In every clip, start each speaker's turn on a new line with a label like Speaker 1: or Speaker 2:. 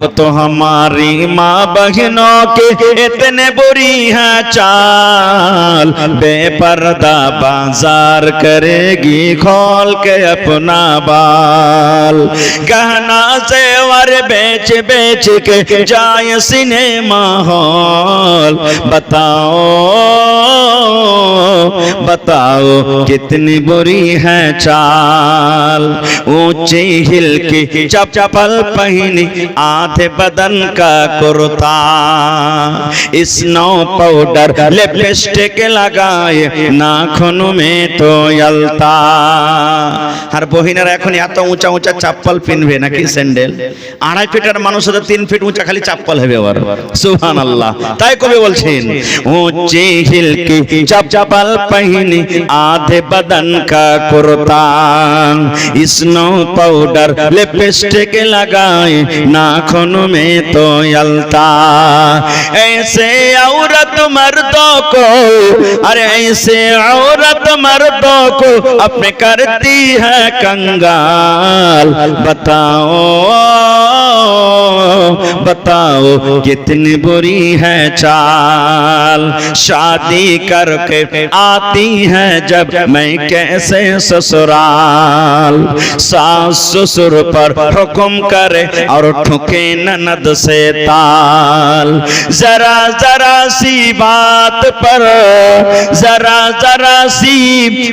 Speaker 1: तो हमारी माँ बहनों के इतने बुरी है चाल, बेपर्दा बाजार करेगी खोल के अपना बाल। गहना जेवर बेच बेच के जाए सिनेमा हॉल। बताओ बताओ कितनी बुरी है चाल। ऊंची हिल की चप्पल पहनी आधे बदन का कुर्ता, स्नो पाउडर लिपस्टिक लगाए नाखून में तो यलता। আর বহিনারা এখন এত উঁচা উঁচা চাপ্পল পিনবে নাকি স্যান্ডেল, 2.5 ফিটের মানুষ 3 ফিট উঁচা খালি চাপ্পল হবে ওর। সুবহানাল্লাহ। তাই কবি বলছেন ऊंची हिल की चप्पल पहनी आधे बदन का कुर्ता, स्नो पाउडर लिपस्टिक लगाए नाखून में तो यलता। ऐसे औरत मर्दों को, अरे ऐसे औरत मर्दों को अपने करती है कंगाल। बताओ बताओ कितनी बुरी है चाल। शादी करके आती है जब मैं कैसे ससुराल, सास ससुर पर हुक्म करे और ठुके ननद से ताल। जरा जरा सी बात पर, जरा जरा सी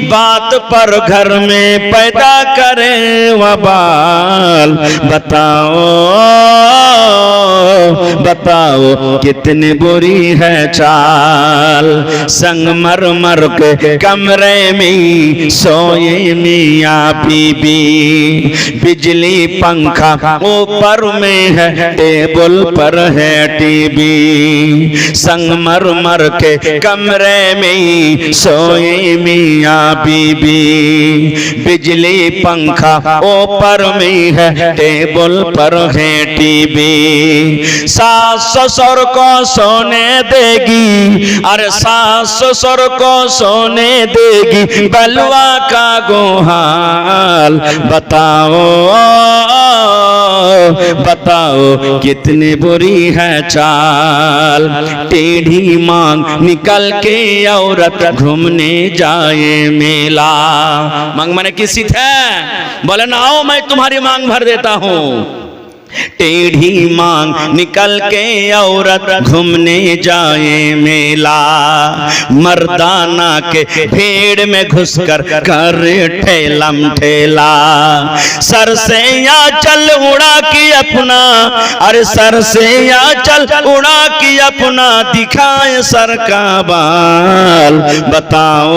Speaker 1: बात पर घर में पैदा करे वबाल। बताओ बताओ कितनी बुरी है चाल। संगमरमर के कमरे में सोए मियां बीबी, बिजली पंखा ऊपर में है टेबल पर है टीवी। संगमरमर के कमरे में सोए मियां बीबी, बिजली पंखा ऊपर में है टेबल पर है टीवी। सास ससुर को सोने देगी, अरे सास ससुर को सोने देगी बलवा का गोहाल। बताओ बताओ कितनी बुरी है चाल। टेढ़ी मांग निकल के औरत घूमने जाए मेला। मांग माने किसी थे, बोले ना आओ मैं तुम्हारी मांग भर देता हूँ। टेढ़ी मांग निकल के औरत घूमने जाए मेला। मर्दाना के भीड़ में घुसकर कर ठेलम ठेला। सर से या चल उड़ा की अपना, अरे सर से या चल उड़ा की अपना दिखाए सर का बाल। बताओ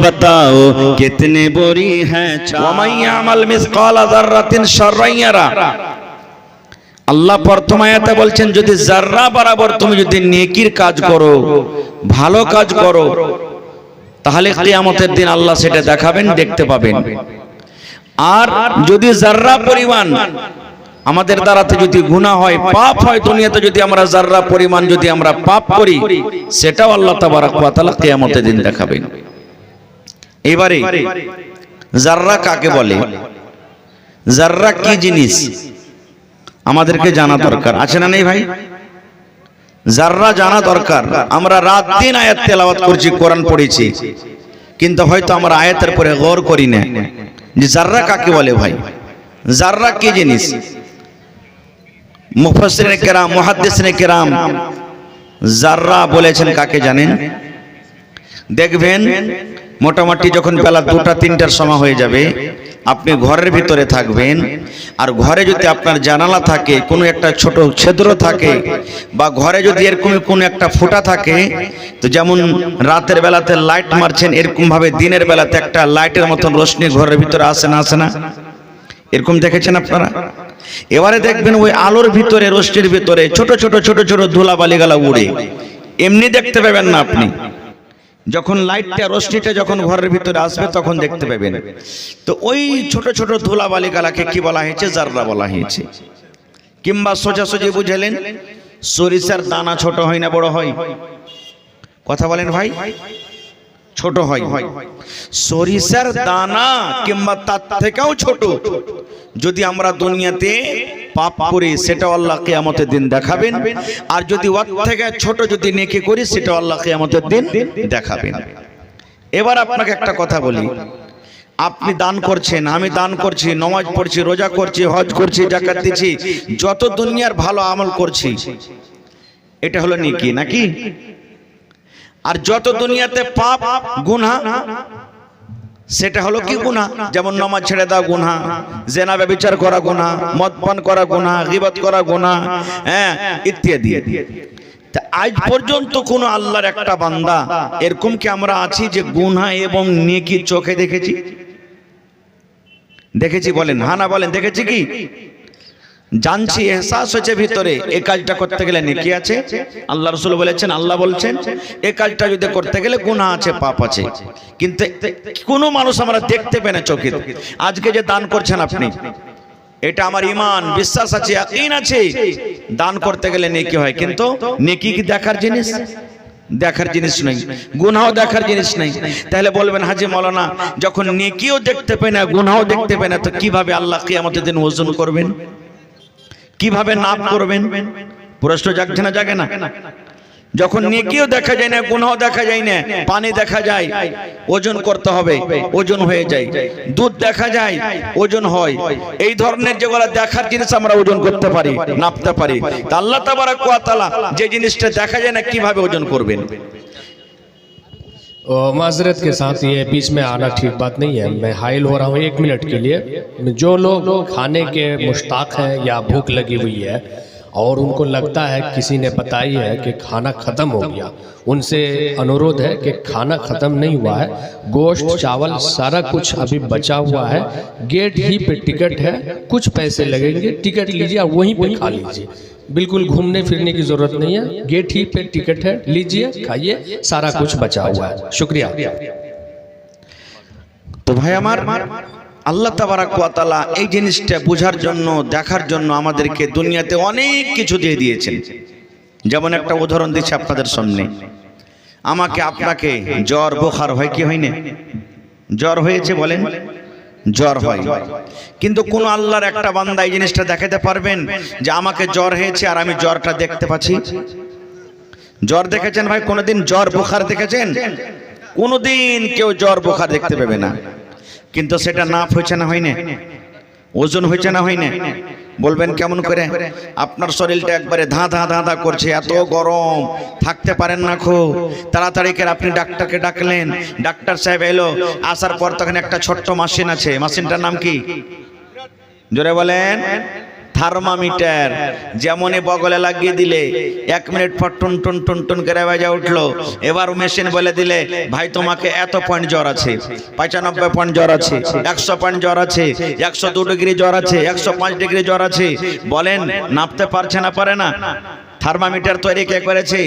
Speaker 1: बताओ कितनी बुरी है चाल। वमय्यामल मिसकाल ज़र्रतिन शर्रयरा। আল্লাহ প্রথম আয়াতে বলছেন যদি যাররা বরাবর তুমি যদি নেকির কাজ করো, ভালো কাজ করো, তাহলে কিয়ামতের দিন আল্লাহ সেটা দেখাবেন, দেখতে পাবেন। আর যদি যাররা পরিমাণ আমাদের দ্বারাতে যদি গুনাহ হয়, পাপ হয়, দুনিয়াতে যদি আমরা যাররা পরিমাণ যদি আমরা পাপ করি, সেটাও আল্লাহ তাবারক ওয়া তাআলা কিয়ামতের দিন দেখাবেন। এবারে যাররা কাকে বলে, যাররা কি জিনিস আমাদেরকে জানা দরকার, আছে না নেই ভাই? যাররা জানা দরকার। আমরা রাত দিন আয়াত তেলাওয়াত করছি, কোরআন পড়েছি, কিন্তু হয়তো আমরা আয়াতের পরে গৌর করি না যে যাররা কাকে বলে। ভাই যাররা কি জিনিস? মুফাসসিরিনে কেরাম, মুহাদ্দিসিনে কেরাম যাররা বলেছেন কাকে জানেন? দেখবেন মোটামুটি যখন বেলা 2টা-3টার সময় হয়ে যাবে, আপনি ঘরের ভিতরে থাকবেন, আর ঘরে যদি আপনার জানালা থাকে, কোনো একটা ছোট ছিদ্র থাকে, বা ঘরে যদি এরকম কোনো একটা ফুটা থাকে, তো যেমন রাতের বেলাতে লাইট মারছেন, এরকম ভাবে দিনের বেলাতে একটা লাইটের মতন রোশনি ঘরের ভিতরে আসে না, আসে না? এরকম দেখেছেন আপনারা? এবারে দেখবেন ওই আলোর ভিতরে, রোশনির ভিতরে ছোট ছোট ছোট ছোট ধুলাবালিগুলো উড়ে, এমনি দেখতে পাবেন না আপনি। যখন লাইটটা, রোশনিটা যখন ঘরের ভিতরে আসবে তখন দেখতে পাবেন। তো ওই ছোট ছোট ধুলাবালিগুলোকে কি বলা হয়েছে? যাররা বলা হয়েছে। কিংবা সোজাসুজি বুঝালেন, সরিষার দানা ছোট হয় না বড় হয়? কথা বলেন ভাই। ছোট হয়। সরিষার দানা কিংবা তার থেকেও ছোট যদি আমরা দুনিয়াতে পাপ করি সেটা আল্লাহ কিয়ামতের দিন দেখাবেন, আর যদি ওর থেকে ছোট যদি নেকি করি সেটা আল্লাহ কিয়ামতের দিন দেখাবেন। এবার আপনাকে একটা কথা বলি, আপনি দান করছেন, আমি দান করছি, নামাজ পড়ছি, রোজা করছি, হজ করছি, যাকাত দিচ্ছি, যত দুনিয়ার ভালো আমল করছি, এটা হলো নেকি নাকি? আর যত দুনিয়াতে পাপ গুনাহ সেটা হলো কি গুনাহ? যেমন নামাজ ছেড়ে দাও গুনাহ, জিনা ব্যভিচার করা গুনাহ, মদ পান করা গুনাহ, গীবত করা গুনাহ, ইত্যাদি। তা আজ পর্যন্ত কোন আল্লাহর একটা বান্দা এরকম কি আমরা আছি যে গুনাহ এবং নেকি চোখে দেখেছি? দেখেছি বলেন, হ্যাঁ না বলেন, দেখেছি কি? জানছি, এহসাস হচ্ছে ভিতরে এই কাজটা করতে গেলে নেকি আছে। আল্লাহ রাসূল বলেছেন, আল্লাহ বলছেন এই কাজটা যদি করতে গেলে গুনাহ আছে, পাপ আছে, কিন্তু কোনো মানুষ আমরা দেখতে পাই না চোখে। আজকে যে দান করছেন আপনি, এটা আমার ঈমান, বিশ্বাস আছে, ইয়াকিন আছে দান করতে গেলে নেকি হয়, কিন্তু নেকি কি দেখার জিনিস? দেখার জিনিস নাই, গুনাহও দেখার জিনিস নাই। তাহলে বলবেন হাজী মাওলানা, যখন নেকিও দেখতে পাই না, গুনাহও দেখতে পাই না, তো কিভাবে আল্লাহ কিয়ামতের দিন ওজন করবেন, কিভাবে নাপ করবেন? প্রশ্ন জাগছে না জাগে না? যখন নেকিও দেখা যায় না, গুনাহও দেখা যায় না, পানি দেখা যায়, ওজন করতে হবে, ওজন হয়ে যায়। দুধ দেখা যায়, ওজন হয়। এই ধরনের যেগুলো দেখার জিনিস আমরা ওজন করতে পারি, নাপতে পারি। তা আল্লাহ তাবারক ওয়া তাআলা যে জিনিসটা দেখা যায় না কিভাবে ওজন করবেন?
Speaker 2: माजरत के साथ ये बीच में आना ठीक बात नहीं है, मैं हाइल हो रहा हूँ 1 मिनट के लिए। जो लोग खाने के मुश्ताक हैं या भूख लगी हुई है और उनको लगता है, किसी ने बताई है कि खाना ख़त्म हो गया, उनसे अनुरोध है कि खाना ख़त्म नहीं हुआ है, गोश्त चावल सारा कुछ अभी बचा हुआ है, गेट ही पे टिकट है, कुछ पैसे लगेंगे, टिकट लीजिए और वहीं पे खा लीजिए। बिल्कुल घूमने फिरने की ज़रूरत नहीं है, गेट ही पे टिकट है, लीजिए, खाइए, सारा कुछ बचा हुआ है। शुक्रिया।
Speaker 1: তো ভাই আমার, আল্লাহ তাবারক ওয়া তাআলা এই জিনিসটা বোঝার জন্য, দেখার জন্য আমাদেরকে দুনিয়াতে অনেক কিছু দিয়ে দিয়েছেন। যেমন একটা উদাহরণ দিচ্ছি আপনাদের সামনে। আমাকে আপনাকে জ্বর বুখার হয় কি হয় না? জ্বর হয়েছে বলেন, জ্বর হয়, কিন্তু কোন আল্লাহর একটা বান্দা এই জিনিসটা দেখাতে পারবেন যে আমাকে জ্বর হয়েছে আর আমি জ্বরটা দেখতে পাচ্ছি? জ্বর দেখেছেন ভাই কোনোদিন? জ্বর বুখার দেখেছেন? কোনোদিন কেউ জ্বর বুখার দেখতে পাবে না। কিন্তু সেটা নাপ হয়েছে না হয় না? ওজন হয়েছে না হয় না? বলবেন কেমন করে? আপনার শরীরটা একবারে ধা ধা ধা ধা করছে, এত গরম, থাকতে পারেন না, খুব তাড়াতাড়ি করে আপনি ডাক্তারকে ডাকলেন, ডাক্তার সাহেব এলো, আসার পর তখন একটা ছোট্ট মেশিন আছে, মেশিনটার নাম কি? জোরে বলেন। থার্মোমিটার। যেমনই বগলে লাগিয়ে দিলে 1 মিনিট পর টুন টুন টুন টুন করে বাজে উঠলো। এবার মেশিন বলে দিলে ভাই তোমাকে এত পয়েন্ট জ্বর আছে, 95 পয়েন্ট জ্বর আছে, 100 পয়েন্ট জ্বর আছে, 102 ডিগ্রি জ্বর আছে, 105 ডিগ্রি জ্বর আছে। বলেন নাপতে পারছে না? পারে না? থার্মোমিটার তৈরি কে করেছে?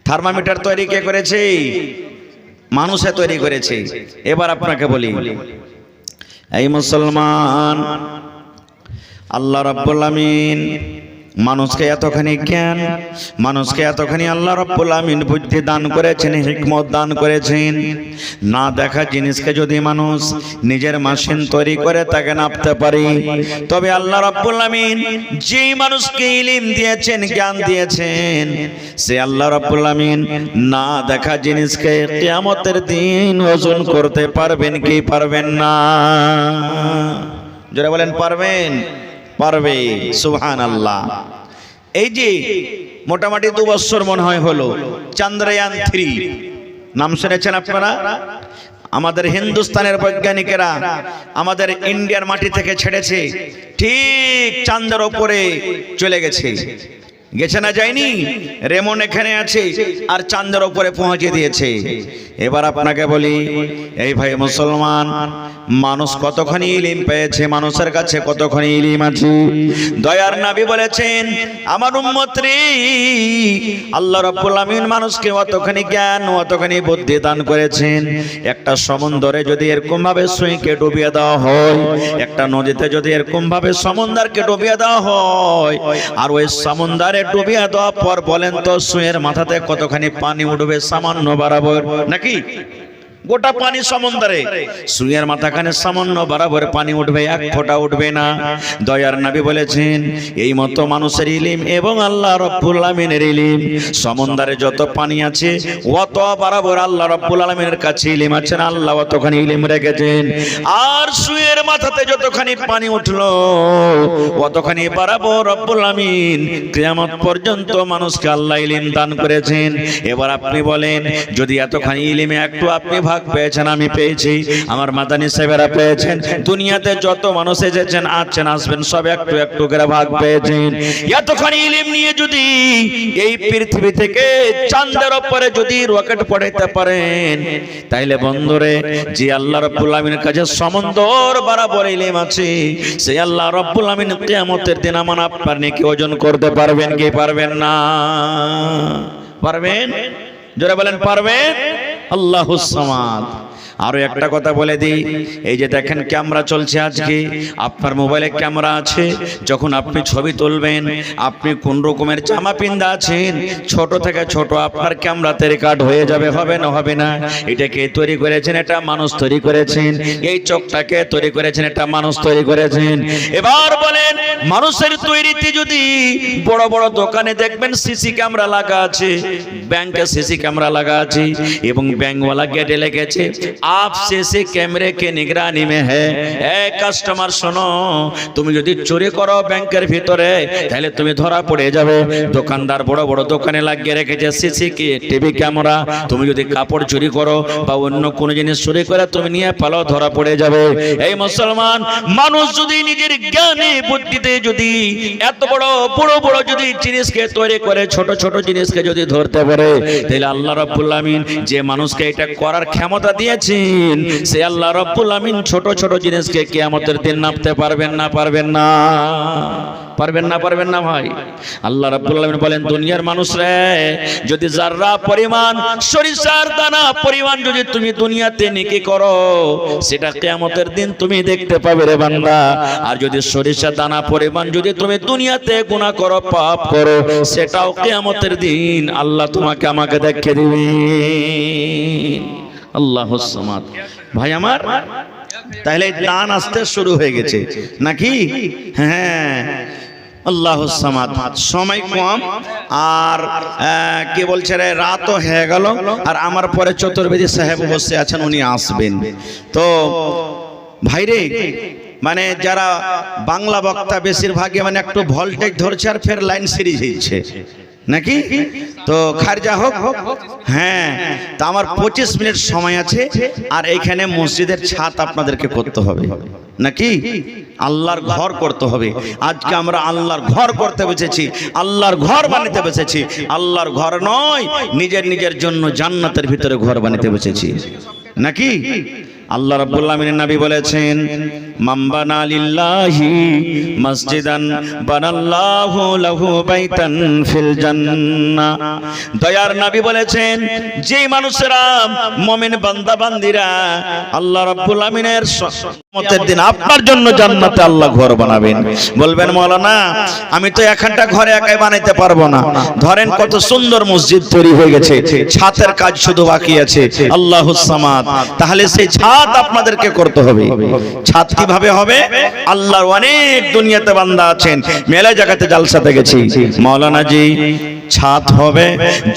Speaker 1: থার্মোমিটার তৈরি কে করেছে? মানুষে তৈরি করেছে। এবার আপনাকে বলি, এই মুসলমান, আল্লাহ রাব্বুল আমিন মানুষকে এতখানি জ্ঞান, মানুষকে এতখানি আল্লাহ রাব্বুল আমিন বুদ্ধি দান করেছেন, হিকমত দান করেছেন। না দেখা জিনিসকে যদি মানুষ নিজের মেশিন তৈরি করে তাকে নাপতে পারে, তবে আল্লাহ রাব্বুল আমিন যেই মানুষকে ইলম দিয়েছেন, জ্ঞান দিয়েছেন, সে আল্লাহ রাব্বুল আমিন না দেখা জিনিসকে কিয়ামতের দিন ওজন করতে পারবেন কি পারবেন না? যারা বলেন পারবেন? পারবে। সুবহানাল্লাহ। এই যে মোটামুটি 2 বছর মনে হয় হলো চন্দ্রয়ান 3 নাম শুনেছেন আপনারা? আমাদের হিন্দুস্তানের বৈজ্ঞানিকেরা আমাদের ইন্ডিয়ার মাটি থেকে ছেড়েছে, ঠিক চাঁদের উপরে চলে গেছে। গেছে না যায়নি? রেমন এখানে আছে আর চাঁদের উপরে পৌঁছে দিয়েছে। এবার আপনাকে বলি, এই ভাই মুসলমান, মানুষ কতখানি ইলম পেয়েছে, মানুষের কাছে কতখানি ইলম আছে। দয়ার নবী বলেছেন, আমার উম্মত রে, আল্লাহ রাব্বুল আমিন মানুষকে অতখানি জ্ঞান, অতখানি বুদ্ধি দান করেছেন। একটা সমুদ্রে যদি এরকম ভাবে সুইকে ডুবিয়ে দেওয়া হয়, একটা নদীতে যদি এরকম ভাবে সমুদ্রকে ডুবিয়ে দেওয়া হয়, আর ওই সমুদ্রে ডুবিয়ে দেওয়ার পর বলেন তো সুইয়ের মাথাতে কতখানি পানি উঠবে? সামান্য বরাবর নাকি? নাকি? গোটা পানি সমুদ্রে, সুইয়ের মাথাখানে সামান্য বরাবর পানি উঠবে, এক ফোঁটা উঠবে না। দয়ার নবী বলেছেন এই মতো মানুষের ইলম এবং আল্লাহ রাব্বুল আলামিনের ইলম, সমুদ্রে যত পানি আছে অত বরাবর আল্লাহ রাব্বুল আলামিনের কাছে ইলম আছেন, আল্লাহ অতখানি ইলম রেখেছেন। আর সুইয়ের মাথাতে যতখানি পানি উঠলো অতখানি বরাবর রব্বুল আলামিন কিয়ামত পর্যন্ত মানুষকে আল্লাহ ইলম দান করেছেন। এবার আপনি বলেন, যদি এতখানি ইলমে একটু আপনি ভাগ পেয়েছেন, আমি পেয়েছি, আমার মাদানী সাহেবেরা পেয়েছেন, দুনিয়াতে যত মানুষ এসেছেন, আছেন, আসবেন, সব একটু একটু করে ভাগ পেয়েছেন। এতখানি ইলম নিয়ে যদি এই পৃথিবী থেকে চাঁদের উপরে যদি রকেট পড়াইতে পারেন, তাইলে বন্ধুরে যে আল্লাহ রাব্বুল আলামিনের কাছে সমুদ্র বরাবর ইলম আছে, সেই আল্লাহ রাব্বুল আলামিন কিয়ামতের দিন আমার আপনার নেকি ওজন করতে পারবেন কি পারবেন না? পারবেন? জোরে বলেন পারবেন? আল্লাহুস সামাদ। আরো একটা কথা বলে দিই, এই যে দেখেন ক্যামেরা চলছে আজকে, আপনার মোবাইলে ক্যামেরা আছে, যখন আপনি ছবি তুলবেন, আপনি কোন রকমের জামা পিন্দা আছেন, ছোট থেকে ছোট আপনার ক্যামেরাতে রেকর্ড হয়ে যাবে, হবে না? হবে না? এটাকে তৈরি করেছেন, এটা মানুষ তৈরি করেছেন। এই চোখটাকে তৈরি করেছেন, এটা মানুষ তৈরি করেছেন। এবার বলেন, মানুষের তৈরিতে যদি বড় বড় দোকানে দেখবেন সিসি ক্যামেরা লাগা আছে, ব্যাংকে সিসি ক্যামেরা লাগা আছে, এবং ব্যাংকওয়ালা গেটে লেগেছে आप से कैमरे के निगरानी में है। ए কাস্টমার শোনো, তুমি যদি চুরি করো ব্যাংকের ভিতরে, তাহলে তুমি ধরা পড়ে যাবে। দোকানদার বড় বড় দোকানে লাগিয়ে রেখেছে সিসি টিভি ক্যামেরা, তুমি যদি কাপড় চুরি করো বা অন্য কোনো জিনিস চুরি করে তুমি নিয়ে পালাও, ধরা পড়ে যাবে। এই মুসলমান মানুষ যদি নিজের জ্ঞানে বুদ্ধিতে যদি এত বড় বড় বড় যদি জিনিসকে তৈরি করে, ছোট ছোট জিনিসকে যদি ধরতে পারে, তাহলে আল্লাহ রাব্বুল আলামিন যে মানুষকে এটা করার ক্ষমতা দিয়েছেন, সে আল্লাহ রাব্বুল আলামিন ছোট ছোট জিনিসকে কিয়ামতের দিন নাপতে পারবেন না? পারবেন না? পারবেন না? পারবেন না ভাই? আল্লাহ রাব্বুল আলামিন বলেন, দুনিয়ার মানুষরা যদি যাররা পরিমাণ সরিষার দানা পরিমাণ যদি তুমি দুনিয়াতে নেকি করো, সেটা কিয়ামতের দিন তুমি দেখতে পাবে রে বান্দা। আর যদি সরিষার দানা পরিমাণ যদি তুমি দুনিয়াতে গুনাহ করো, পাপ করো, সেটাও কিয়ামতের দিন আল্লাহ তোমাকে আমাকে দেখিয়ে দিবেন। আল্লাহুস সামাদ। ভাই আমার, তাহলে দান আসতে শুরু হয়ে গেছে নাকি? হ্যাঁ, আল্লাহুস সামাদ। সময় কম, আর কি বলছে রে, রাতও হয়ে গেল, আর আমার পরে চতুর্বেদী সাহেব বসে আছেন, উনি আসবেন। তো ভাইরে, মানে যারা বাংলা বক্তা বেশিরভাগই মানে একটু ভোল্টেজ ধরছে আর ফের লাইন সিরিজ হচ্ছে নাকি? তো খারজা হোক। হ্যাঁ, তা আমার 25 মিনিট সময় আছে, আর এইখানে মসজিদের ছাদ আপনাদেরকে করতে হবে নাকি? আল্লাহর ঘর করতে হবে। আজকে আমরা আল্লাহর ঘর করতে বসেছি, আল্লাহর ঘর বানাতে বসেছি। আল্লাহর ঘর নয়, নিজের নিজের জন্য জান্নাতের ভিতরে ঘর বানাতে বসেছি নাকি? আল্লাহ রাব্বুল আলামিনের নবী বলেছেন, মান বানা লিল্লাহি মসজিদান বানাল্লাহু লাহু বাইতান ফিল জান্নাহ। দয়ার নবী বলেছেন, যে মানুষেরা মুমিন বান্দা বান্দীরা আল্লাহ রাব্বুল আলামিনের কিয়ামতের দিন আপনার জন্য জান্নাতে আল্লাহ ঘর বানাবেন। বলবেন, মাওলানা আমি তো এখানটা ঘরে একাই বানাইতে পারবো না। ধরেন কত সুন্দর মসজিদ তৈরি হয়ে গেছে, ছাদের কাজ শুধু বাকি আছে। আল্লাহুস সামাদ। তাহলে সেই ছাদ আপনাদেরকে করতে হবে। ছাদ কিভাবে হবে? আল্লাহর অনেক দুনিয়াতে বান্দা আছেন, মেলা জায়গাতে জালসাতে গেছি, মাওলানা জি ছাদ হবে,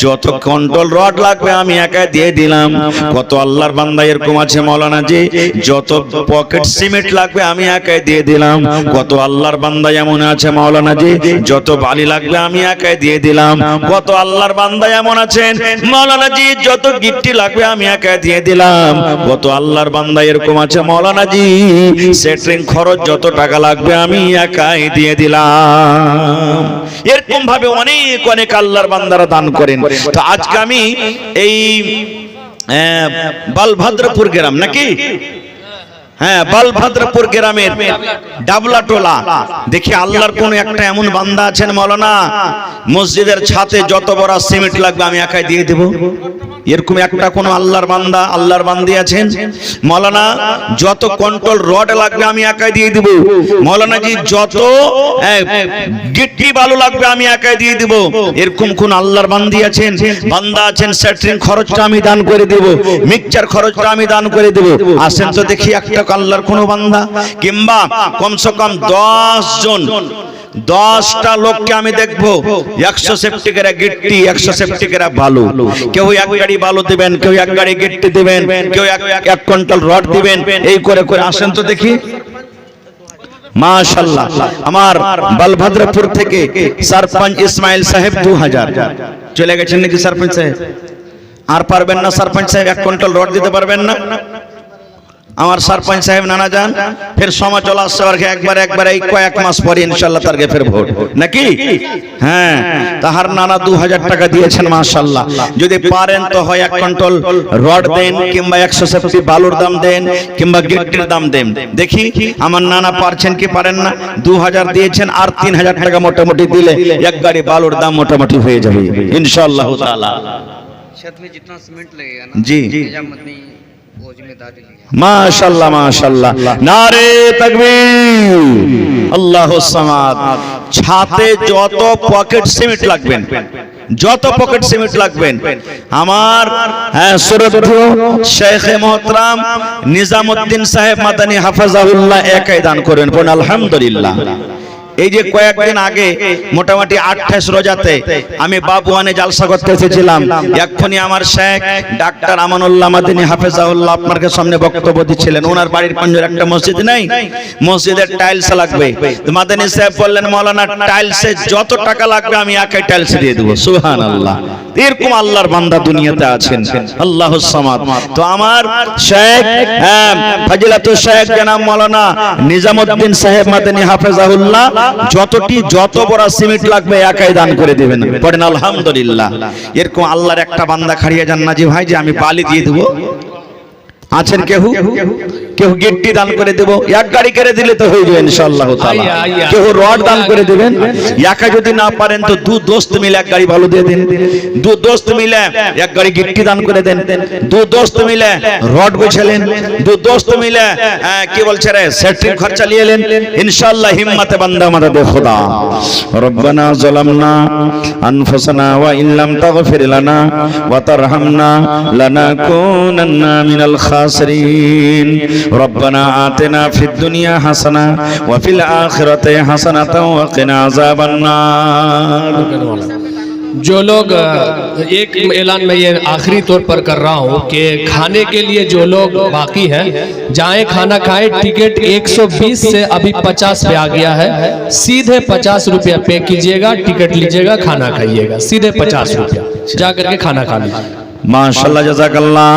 Speaker 1: যত কন্ট্রোল রড লাগবে আমি একা দিয়ে দিলাম। কত আল্লাহর বান্দা এরকম আছে, মাওলানা জি যত পকেট সিমেন্ট লাগবে আমি একাই দিয়ে দিলাম। কত আল্লাহর বান্দা এমন আছে, মাওলানা জি যত বালি লাগবে আমি একাই দিয়ে দিলাম। কত আল্লাহর বান্দা এমন আছেন, মাওলানা জি যত গিফটি লাগবে আমি একাই দিয়ে দিলাম। কত আল্লাহর বান্দা এরকম আছে, মাওলানা জি সেটরিং খরচ যত টাকা লাগবে আমি একাই দিয়ে দিলাম। এরকম ভাবে অনেক অনেক আল্লাহর বান্দারা দান করেন। তো আজকে আমি এই বালভদ্রপুর গ্রাম নাকি, হ্যাঁ বালভদ্রপুর গ্রামের ডাবলাটোলা দেখি আল্লাহর কোন একটা এমন বান্দা আছেন, মাওলানা মসজিদের ছাদে যত বড় সিমেন্ট লাগবে আমি একাই দিয়ে দেব। এরকম একটা কোন আল্লাহর বান্দি আছেন মৌলানা যত কন্ট্রোল রড লাগবে আমি একাই দিয়ে দিব, মৌলানা জি যত গিট্টি বালু লাগবে আমি একাই দিয়ে দিব, এরকম কোন আল্লাহর বান্দি আছেন বান্দা আছেন সেটরিং খরচটা আমি দান করে দেব, মিক্সচার খরচটা আমি দান করে দেব? আসেন তো দেখি একটা আল্লাহর কোন বান্দা, কিংবা কমসে কম 10টা লোককে আমি দেখবো 100 সেপ্টিকেরা গিট্টি 100 সেপ্টিকেরা বালু, কেউ এক গাড়ি বালু দিবেন, কেউ এক গাড়ি গিট্টি দিবেন, কেউ এক কুইন্টাল রড দিবেন, এই করে করে আসেন তো দেখি। মাশাআল্লাহ, আমার বলভদ্রপুর থেকে সরপঞ্চ ইসমাইল সাহেব 2000 চলে গেছেন নাকি সরপঞ্চ সাহেব? আর পারবেন না সরপঞ্চ সাহেব 1 কুইন্টাল রড দিতে পারবেন না? আমার সরপঞ্চ সাহেব নানা যান ফের সময় চলে আসছে একবার এই কয়েক মাস পরে ইনশাআল্লাহ তারকে ফের ভোট নাকি? হ্যাঁ, তাহার নানা 2000 টাকা দিয়েছেন মাশাআল্লাহ। যদি পারেন তো হয় 1 কুইন্টাল রড দেন, কিংবা 100 সেফটি বালুর দাম দেন, কিংবা গিট্টির দাম দেন। দেখি আমার নানা পারছেন কি পারেন না। 2000 দিয়েছেন, আর 3000 টাকা মোটামুটি দিলে এক গাড়ি বালুর দাম মোটামুটি হয়ে যাবে ইনশাআল্লাহ তাআলা।
Speaker 3: छत में जितना सीमेंट लगेगा ना
Speaker 1: जी
Speaker 3: निजामत नहीं वो जिम्मेदारी ली है।
Speaker 1: माशाल्लाह माशाल्लाह, नारे तकबीर, আল্লাহু সামাদ। ছাতে যত পকেট সিমেন্ট লাগবেন, যত পকেট সিমেন্ট লাগবেন, আমার শ্রদ্ধেয় শেখ মোহতরাম নিজামউদ্দিন সাহেব মাদানী হাফেজাহুল্লাহ একাই দান করেন। বলুন আলহামদুলিল্লাহ। এই যে কয়েকদিন আগে মোটামুটি 28 রোজাতে আমি বাবুয়ানে জালসা করতে এসেছিলাম, এক্ষুনি আমার শেখ ডাক্তার আমানুল্লাহ মাদানী হাফেজাহুল্লাহ আপনার সামনে বক্তব্য দিচ্ছিলেন। ওনার বাড়ির পাঞ্জর একটা মসজিদ নাই, মসজিদের টাইলস লাগবে। মাদানী সাহেব বললেন মাওলানা টাইলসে যত টাকা লাগবে আমি একাই টাইলস দিয়ে দেবো। সুবহানাল্লাহ, এরকম আল্লাহর বান্দা দুনিয়াতে আছেন, আল্লাহুস সামাদ। তো আমার শেখ ফজিলাতুল শেখ জনাব মাওলানা নিজামউদ্দিন সাহেব মাদানী হাফেজাহুল্লাহ যত বড় সিমেন্ট লাগবে একাই দান করে দিবেন। পড়েন আলহামদুলিল্লাহ। এরকম আল্লাহর একটা বান্দা খাড়িয়ে যান না যে ভাই যে আমি বালি দিয়ে দেবো, আছেন কেউ গিট্টি দান করে দেব, এক গাড়ি করে দিলে তো হয়ে যাবে ইনশাআল্লাহ তাআলা। কেউ রড দান করে দিবেন, একা যদি না পারেন তো 2 দোস্ত মিলে এক গাড়ি ভালো দিয়ে দেন, 2 দোস্ত মিলে এক গাড়ি গিট্টি দান করে দেন, 2 দোস্ত মিলে রড গোছালেন, 2 দোস্ত মিলে কি বলছে রে সেটরিং খরচা নিয়ে এলেন ইনশাআল্লাহ। হিম্মতে বান্দা আমাদের খোদা রব্বানা যালামনা আনফুসানা ওয়া ইল্লাম তাগফির লানা ওয়া তারহামনা লানাকুনান্না মিনাল খাসিরিন। ربنا آتنا في الدنيا حسنة وفي الآخرة حسنة وقنا عذاب النار।
Speaker 2: जो लोग एक ऐलान में ये आखिरी तौर पर कर रहा हूँ कि खाने के लिए जो लोग बाकी हैं जाएं खाना खाएं। टिकट 120 से अभी 50 पे आ गया है, सीधे 50 रुपया पे कीजिएगा, टिकट लीजिएगा, खाना खाइएगा, सीधे 50 रुपया जा करके खाना खा लीजिए।
Speaker 1: মাশাআল্লাহ জাযাকাল্লাহ।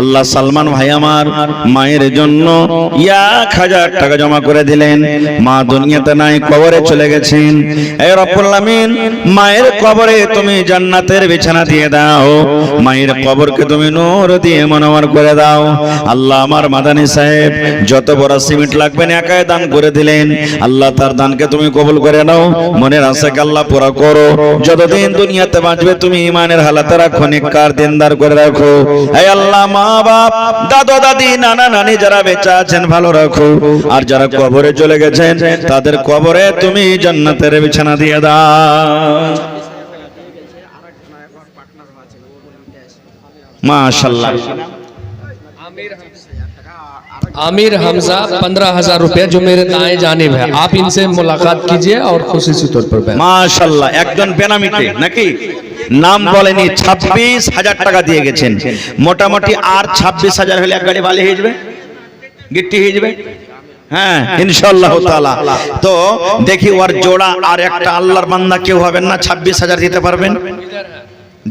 Speaker 1: আল্লাহ সালমান ভাই আমার মায়ের জন্য 1000 টাকা জমা করে দিলেন। মা দুনিয়াতে নাই, কবরে চলে গেছেন। হে রব্বুল আলামিন, মায়ের কবরে তুমি জান্নাতের বিছানা দিয়ে দাও, মায়ের কবরকে তুমি নূর দিয়ে মনোহর করে দাও। আল্লাহ আমার মাদানী সাহেব যত বড় সিমেন্ট লাগবে একাই দান করে দিলেন। আল্লাহ তার দানকে তুমি কবুল করে নাও, মনের আশাকে আল্লাহ পুরা করো। যতদিন দুনিয়াতে বাঁচবে তুমি ঈমানের হালাতে রাখো, নেককার দিনদার করে রাখো। হে আল্লাহ, মা বাপ দাদা দাদি নানা নানি যারা বেঁচে আছেন ভালো রাখো, আর যারা কবরে চলে গেছেন তাদের কবরে তুমি জান্নাতের বিছানা দিয়ে দাও। মাশাআল্লাহ।
Speaker 2: आमिर हमजा 15,000 रुपया जो मेरे दाएं जानिब है, आप इनसे मुलाकात कीजिए और खुसूसी तौर पर
Speaker 1: माशाल्लाह। একজন বেনামিতে নাকি নাম বলেনি 26,000 টাকা দিয়ে গেছেন। মোটামুটি আর 26,000 হলে এক গাড়ি বালি হয়ে যাবে, গিট্টি হয়ে যাবে। হ্যাঁ ইনশাআল্লাহ তাআলা। তো দেখি ওর জোড়া আর একটা আল্লাহর বান্দা কেউ হবেন না 26,000 দিতে পারবেন?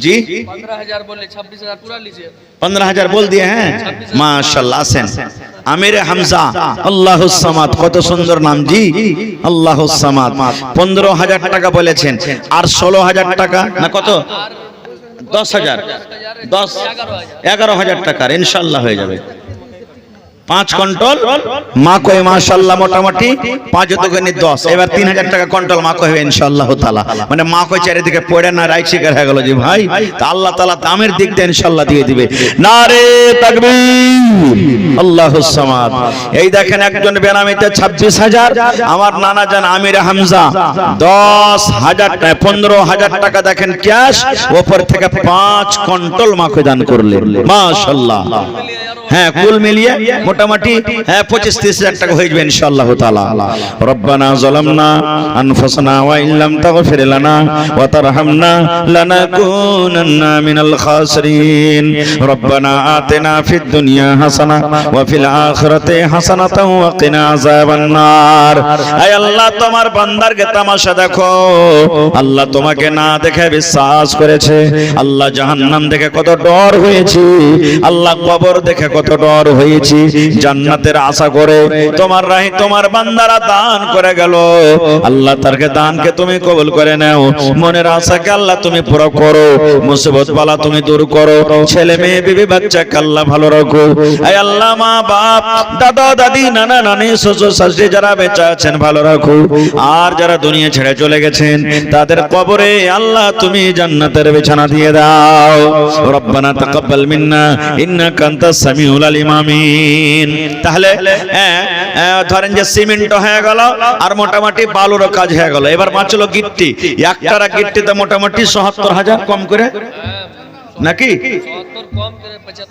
Speaker 1: जी
Speaker 2: 15,000 बोले, 26,000 पूरा लीजिए।
Speaker 1: 15,000 बोल दिए हैं माशाल्लाह। आसेन आमिर हमजा আল্লাহুস সামাদ, কত সুন্দর নাম জি, আল্লাহুস সামাদ। 15,000 টাকা বলেছেন, আর 16,000 টাকা না কত 10,000 11,000 টাকার ইনশাআল্লাহ হয়ে যাবে। 5 কুইন্টাল মা কয় মাশাআল্লাহ মোটামুটি 5 দুগুণে 10 এবার 3000 টাকা কুইন্টাল মা কয় ইনশাআল্লাহ তাআলা মানে মা কয় চারিদিকে পড়ে না রাইট শিকার হয়ে গেল যে ভাই তা আল্লাহ তাআলা দামের দিক দিয়ে ইনশাআল্লাহ দিয়ে দিবে নারে তাকবীর আল্লাহুস সামাদ এই দেখেন একজন বেনামিতে 26000 আমার নানা জান আমির হামজা 10000 টাকা 15000 টাকা দেখেন ক্যাশ উপর থেকে 5 কুইন্টাল মা কয় দান করলেন মাশাআল্লাহ হ্যাঁ কুল মিলিয়ে মোটামুটি হ্যাঁ 25-30 টাকা হয়ে যাবে ইনশাআল্লাহ তাআলা রব্বানা যালামনা আনফুসানা ওয়া ইল্লাম তাগফির লানা ওয়া তারহামনা লানাকুনান্না মিনাল খাসিরিন রব্বানা আতিনা ফিদ দুনিয়া হাসানা ওয়া ফিল আখিরাতি হাসানাতাও ওয়া কিনা আযাবান নার আয় আল্লাহ তোমার বান্দারকে তামাশা দেখো আল্লাহ তোমাকে না দেখে বিশ্বাস করেছে আল্লাহ জাহান্নাম দেখে কত ডর হয়েছে আল্লাহ কবর দেখে কত ডর হয়েছে জান্নাতের আশা করে তোমার রাহে তোমার বান্দারা দান করে গেল আল্লাহ তারকে দানকে তুমি কবুল করে নাও মনের আশাকে আল্লাহ তুমি পুরো করো মুসিবত বালা তুমি দূর করো ছেলে মেয়ে বিবি বাচ্চাকে আল্লাহ ভালো রাখো আয় আল্লাহ মা বাপ দাদা দাদি নানা নানি শ্বশুর শাশুড়ি যারা বেঁচে আছেন ভালো রাখো আর যারা দুনিয়া ছেড়ে চলে গেছেন তাদের কবরে আল্লাহ তুমি জান্নাতের বিছানা দিয়ে দাও রব্বানা তাকাব্বাল মিন্না ইন্নাকা আনতাস সামিউল আলিম আমিন তাহলে ধরেন যে সিমেন্ট হয়ে গেল আর মোটামুটি বালুর কাজ হয়ে গেল এবার বাঁচলো গিট্টি একটারা গিট্টিতে মোটামুটি 77000 কম করে নাকি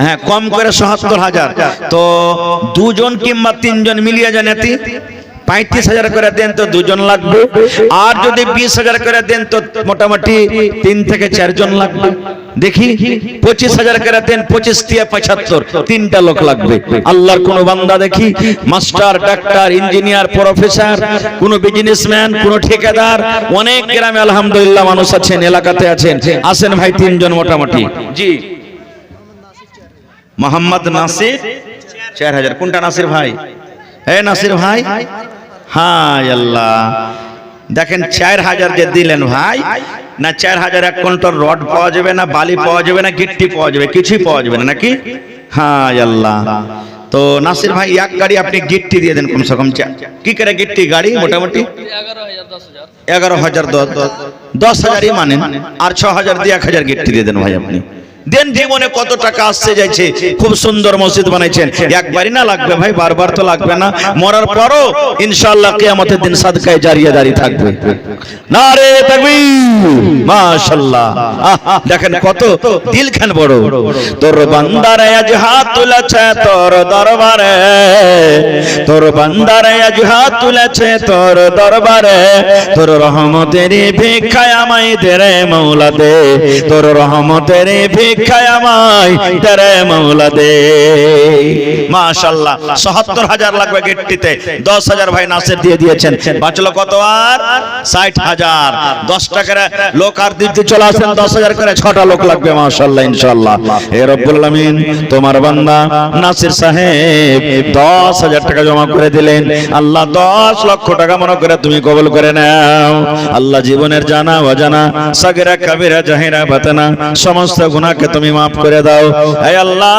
Speaker 1: হ্যাঁ কম করে 77000 তো দুজন কিংবা তিনজন মিলিয়ে জানেতি 35,000 করে দেন তো দুজন লাগবে আর যদি 20,000 করে দেন তো মোটামুটি 3 থেকে 4 জন লাগবে দেখি 25,000 করে দেন 25 দিয়ে 75 তিনটা লোক লাগবে আল্লাহর কোন বান্দা দেখি মাস্টার ডাক্তার ইঞ্জিনিয়ার প্রফেসর কোন বিজনেসম্যান কোন ঠিকাদার অনেক গ্রামে আলহামদুলিল্লাহ মানুষ আছেন এলাকাতে আছেন আসেন ভাই তিনজন মোটামুটি জি মোহাম্মদ নাসির 4000 কোনটা নাসির ভাই নাসির ভাই হায় আল্লাহ দেখেন 4000 যে দিলেন ভাই না 4000 এক কুইন্টাল রড পাওয়া যাবে না বালি পাওয়া যাবে না গিট্টি পাওয়া যাবে কিছুই পাওয়া যাবে না নাকি হায় আল্লাহ তো নাসির ভাই এক গাড়ি আপনি গিট্টি দিয়ে দেন কমসে কম কি করে গিট্টি গাড়ি মোটামুটি 11,000 10,000ই মানেন আর 6,000 দিয়ে 1,000 গিট্টি দিয়ে দেন ভাই আপনি দেন জীবনে কত টাকা আসছে যাচ্ছে খুব সুন্দর মসজিদ বানাইছেন একবারই না লাগবে ভাই বারবার তো লাগবে না মরার পরও ইনশাআল্লাহ কিয়ামতের দিন সাদকায়ে জারিয়া জারি থাকবে নারে তাকবীর মাশাআল্লাহ দেখেন কত দিলখান বড় তোর বান্দারে আজ হাত তুলেছে তোর দরবারে তোর বান্দারে আজ হাত তুলেছে তোর দরবারে তোর রহমতের ভিক্ষায় আমায় দে রে মাওলা দে তোর রহমতের ভিক্ষায় আমায় দে রে মাওলা দে মাশাআল্লাহ ৭৭,০০০ লাগবে গিট্টিতে ১০,০০০ ভাই নাসির দিয়ে দিয়েছেন বাঁচলো কত আর ৬০,০০০ ১০ টাকার লোক আর দিতে চলে আসেন ১০,০০০ করে ৬টা লোক লাগবে মাশাআল্লাহ ইনশাআল্লাহ হে রব্বুল আলামিন তোমার বান্দা নাসির সাহেব ১০,০০০ টাকা জমা করে দিলেন আল্লাহ ১০ লক্ষ টাকা মনে করে তুমি কবুল করে নাও আল্লাহ জীবনের জানা অজানা সাগিরা কাবিরা জাহিরা বাতানা সমস্ত গুনাহকে তুমি maaf করে দাও হে আল্লাহ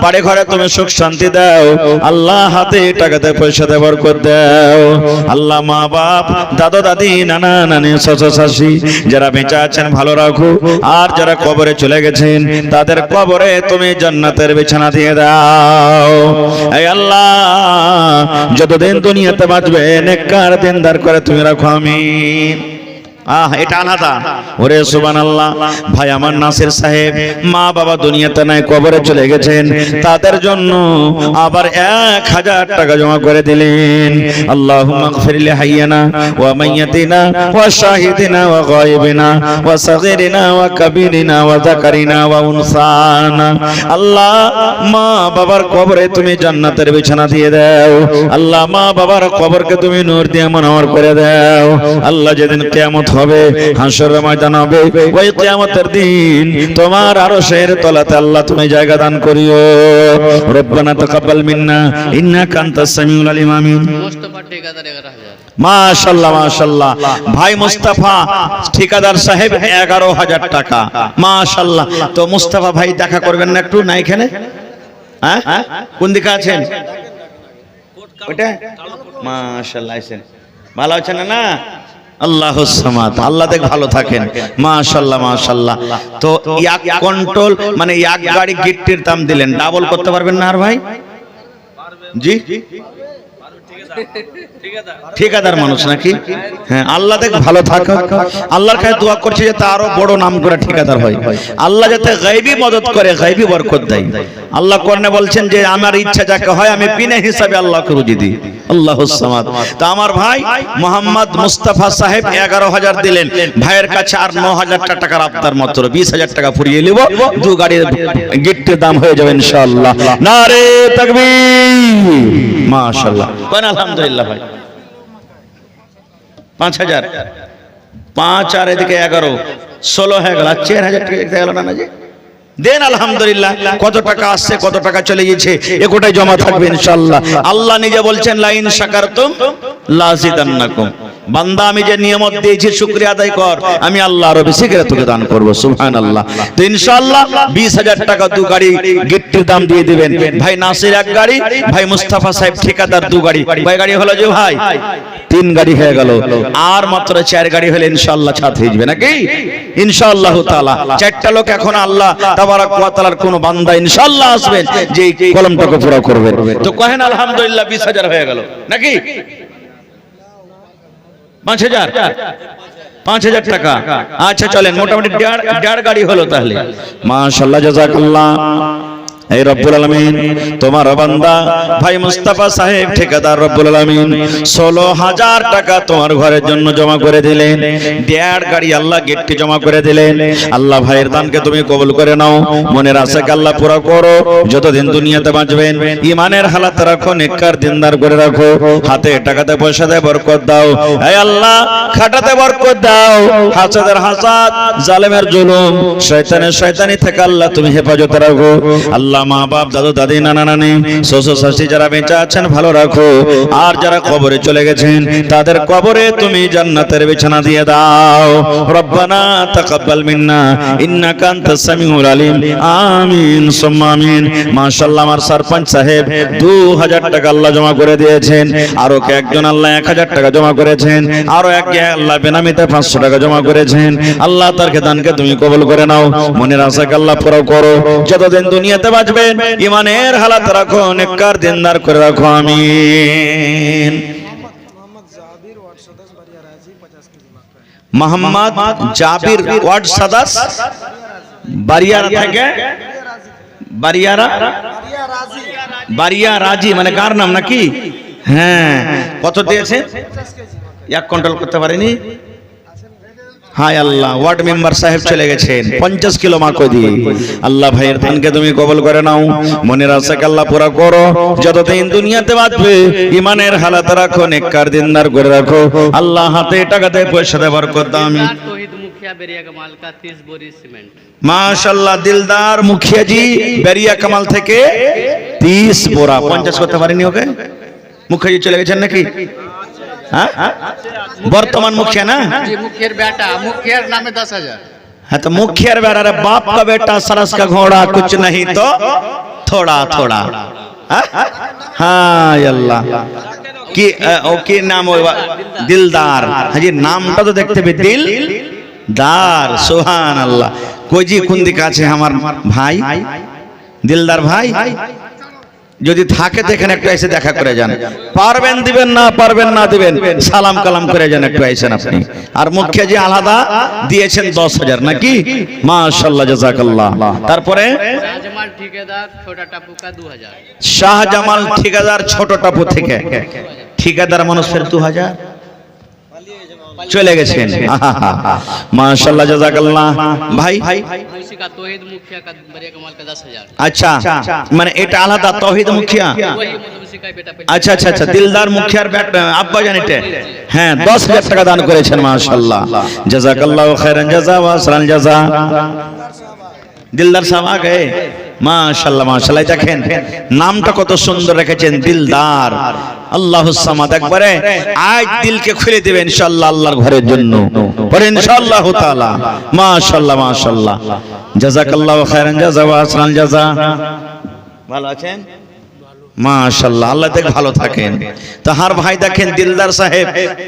Speaker 1: বাড়ি ঘরে তুমি সুখ শান্তি দাও আল্লাহ হাতে টাকাতে পয়সাতে বরকত দাও আল্লাহ মা বাপ দাদা দাদি নানা নানি শ্বশুর শাশুড়ি যারা বেঁচে আছেন ভালো রাখো আর যারা কবরে চলে গেছেন তাদের কবরে তুমি জান্নাতের বিছানা দিয়ে দাও হে আল্লাহ যতদিন দুনিয়াতে বাঁচবে নেককার দিনদার করে তুমি রাখো আমিন এটা আলাদা ওরে সুবহানাল্লাহ ভাই আমার নাসির সাহেব মা বাবা দুনিয়াতে নাই কবরে চলে গেছেন তাদের জন্য আবার ১,০০০ টাকা জমা করে দিলেন আল্লাহুম্মা গফির লি হাইয়ানা ওয়া মাইয়াতিনা ওয়া শাহিদিনা ওয়া গায়বিনা ওয়া সাগীরিনা ওয়া কাবীরিনা ওয়া যাকারিনা ওয়া উনসানা আল্লাহ মা বাবার কবরে তুমি জান্নাতের বিছানা দিয়ে দাও আল্লাহ মা বাবার কবরকে তুমি নূর দিয়ে মনোহর করে দাও আল্লাহ যেদিন কিয়ামত হবে হাসরের ময়দান হবে ওই কিয়ামতের দিন তোমার আরশের তলাতে আল্লাহ তুমি জায়গা দান করিও রব্বানা তাকাব্বাল মিন্না ইন্নাকা আনতাস সামিউল আলিম আমিন
Speaker 3: মুস্তাফা ঠিকাদার 11,000
Speaker 1: মাশাআল্লাহ মাশাআল্লাহ ভাই মুস্তাফা ঠিকাদার সাহেব 11,000 টাকা মাশাআল্লাহ তো মুস্তাফা ভাই দেখা করবেন না একটু না এখানে হ্যাঁ কোন দিকে আছেন ওটা মাশাআল্লাহ আছেন ভালো আছেন না আল্লাহুস সামাদ আল্লাহ দেখ ভালো থাকেন মাশাআল্লাহ মাশাআল্লাহ তো এক কন্ট্রোল মানে এক গাড়ি গিট্টির দাম দিলেন ডাবল করতে পারবেন না আর ভাই জি ঠিকাদার মানুষ নাকি হ্যাঁ আল্লাহ দেখ ভালো থাকুক আল্লাহর কাছে দোয়া করছি যাতে আরো বড় নাম করে ঠিকাদার হয় আল্লাহ যাতে গায়বী মদদ করে গায়বী বরকত দেয় আল্লাহ কোরআনে বলছেন যে আমার ইচ্ছা যাকে হয় আমি বিনা হিসাবে আল্লাহকে রুজি দিই আল্লাহুস সামাদ তো আমার ভাই মোহাম্মদ মুস্তাফা সাহেব 11,000 দিলেন ভাইয়ের কাছে আর 9,000 টাকার আবদার মাত্র 20,000 টাকা ফুরিয়ে নিব দু গাড়ির গিফটের দাম হয়ে যাবে ইনশাআল্লাহ নারে তাকবীর মাশাআল্লাহ কোন আলহামদুলিল্লাহ ভাই 5,000 5 আর এদিকে 11 16 হয়ে গেল 4,000 টাকা দেখতে গেল না জি দেন আলহামদুলিল্লাহ কত টাকা আসছে কত টাকা চলে গেছে এটাই জমা থাকবে ইনশাআল্লাহ আল্লাহ নিজে বলছেন লা ইন শাকারতুম লাযিদান্নাকুম বান্দা আমি যে নিয়ামত দিয়েছি শুকরিয়া আদায় কর আমি আল্লাহ আরো বেশি করে তোকে দান করব সুবহানাল্লাহ তো ইনশাআল্লাহ 20,000 টাকা দু গাড়ি গিফটের দাম দিয়ে দিবেন ভাই নাসির এক গাড়ি ভাই মুস্তাফা সাহেব ঠিকাদার দু গাড়ি কয় গাড়ি হলো যে ভাই 3 গাড়ি হয়ে গেল আর মাত্র 4 গাড়ি হলে ইনশাআল্লাহ ছাত হয়ে যাবে নাকি ইনশাআল্লাহ তাআলা 4টা লোক এখন আল্লাহ তাবারাক ওয়া তাআলার কোন বান্দা ইনশাআল্লাহ আসবেন যে এই কলমটাকে পুরো করবেন তো কহেন আলহামদুলিল্লাহ 20,000 হয়ে গেল নাকি 5,000 টাকা আচ্ছা চলেন মোটামুটি 1.5 গাড়ি হলো তাহলে মাশাআল্লাহ জাযাকাল্লাহ এই রব্বুল আলামিন তোমার বান্দা ভাই মুস্তাফা সাহেব ঠিকাদার রব্বুল আলামিন 16,000 টাকা তোমার ঘরের জন্য জমা করে দিলেন 1.5 গাড়ি আল্লাহ গিফট জমা করে দিলেন আল্লাহ ভাইয়ের দানকে তুমি কবুল করে নাও মনের আশাকে আল্লাহ পুরো করো যতদিন দুনিয়াতে বাঁচবেন ঈমানের হালাত রাখো নেককার দিনদার করে রাখো হাতে টাকাতে পয়সাতে বরকত দাও হে আল্লাহ খাটাতে বরকত দাও হাসাদের হাসাদ জালেমের জুলুম শয়তানের শয়তানি থেকে আল্লাহ তুমি হেফাজত রাখো আল্লাহ মা বাপ দাদু দাদি নানা নানি শ্বশুর শাশুড়ি যারা বেঁচে আছেন ভালো রাখো আর যারা কবরে চলে গেছেন তাদের কবরে তুমি জান্নাতের বিছানা দিয়ে দাও রব্বানা তাকাব্বাল মিন্না ইন্নাকা আনতাস সামিউল আলিম আমিন সুম্মা আমিন মাশাআল্লাহ আমার সরপঞ্চ সাহেব 2,000 টাকা আল্লাহ জমা করে দিয়েছেন আরো একজন আল্লাহ 1,000 টাকা জমা করেছেন আরো একজন আল্লাহ বেনামিতে 500 টাকা জমা করেছেন আল্লাহ তার দানকে তুমি কবুল করে নাও মনের আশাকে আল্লাহ পুরো করো যতদিন দুনিয়াতে ঈমানের হালাত রাখো নেককার দিনদার করে রাখো আমিন মোহাম্মদ জাবির ওয়ার্ড সাদাস বারিয়ারা থেকে বারিয়া রাজি মানে কার নাম নাকি হ্যাঁ কত দিয়েছে 1 কুইন্টাল করতে পারেনি হায় আল্লাহ ওয়ার্ড মেম্বার সাহেব চলে গেছেন 50 কিলো মাকো দিয়ে আল্লাহ ভাইয়ের দানকে তুমি কবুল করে নাও মনের আশাকে আল্লাহ পুরো করো যতদিন দুনিয়াতে বাঁচবে ঈমানের হালাত রাখো নেককার দিনদার করে রাখো আল্লাহ হাতে টাকাতে পয়সাতে বরকত দাও আমি
Speaker 3: तौहीद मुखिया बेरिया कमाल का 30 बोरी सीमेंट
Speaker 1: মাশাআল্লাহ দিলদার মুখিয়া জি বেরিয়া কামাল থেকে 30 বোরা 50 করতে পারেনি ওকে মুখিয়া জি চলে গেছেন নাকি হ্যাঁ বর্তমান মুখিয়া না
Speaker 3: जी मुखियर बेटा मुखियर नाम है 10,000
Speaker 1: है तो मुखिया बेटा रे बाप का बेटा सरस का घोड़ा कुछ नहीं तो थोड़ा थोड़ा हाँ अल्लाह की ओके नाम दिलदार हाँ जी नामটা তো দেখতে হবে দিলদার সুবহানাল্লাহ কই জি কোন দিকে আছে আমার ভাই দিলদার ভাই যদি থাকে দেখেন একটু এসে দেখা করে যান পারবেন দিবেন না দিবেন সালাম কালাম করে যান একটু আইছেন আপনি আর মুখিয়া জি আলাদা দিয়েছেন 10,000 নাকি মাশাআল্লাহ জাযাকাল্লাহ তারপরে
Speaker 3: शाहजमाल ठेकेदार छोटा टापू का 2,000
Speaker 1: শাহজামাল ঠিকাদার ছোট টাপু থেকে ঠিকাদার মানুষ ফের 2,000 চলে গেছেন মাশাআল্লাহ জাযাকাল্লাহ ভাই
Speaker 3: उसी का तौहीद मुखिया का बेरिया कमाल का 10,000
Speaker 1: আচ্ছা মানে এটা আলাদা তৌহিদ মুখিয়া
Speaker 3: वही मतलब उसी का बेटा
Speaker 1: আচ্ছা আচ্ছা আচ্ছা দিলদার মুখিয়ার আব্বা জানিতে হ্যাঁ 10,000 টাকা দান করেছেন মাশাআল্লাহ জাযাকাল্লাহু খাইরান জাযা ওয়া সালান জাযা দিলদার সাহেব আগে মাশাআল্লাহ মাশাআল্লাহ দেখেন নামটা কত সুন্দর রেখেছেন দিলদার আল্লাহুস সামাদ একবারে আজ দিলকে খুলে দিবেন ইনশাআল্লাহ আল্লাহর ঘরের জন্য পরে ইনশাআল্লাহ তাআলা মাশাআল্লাহ মাশাআল্লাহ জাযাকাল্লাহু খাইরান জাযা ওয়া সালান জাযা ভালো আছেন মাশাআল্লাহ, আল্লাহ দেখ ভালো থাকেন। তো হার ভাই দেখেন দিলদার সাহেব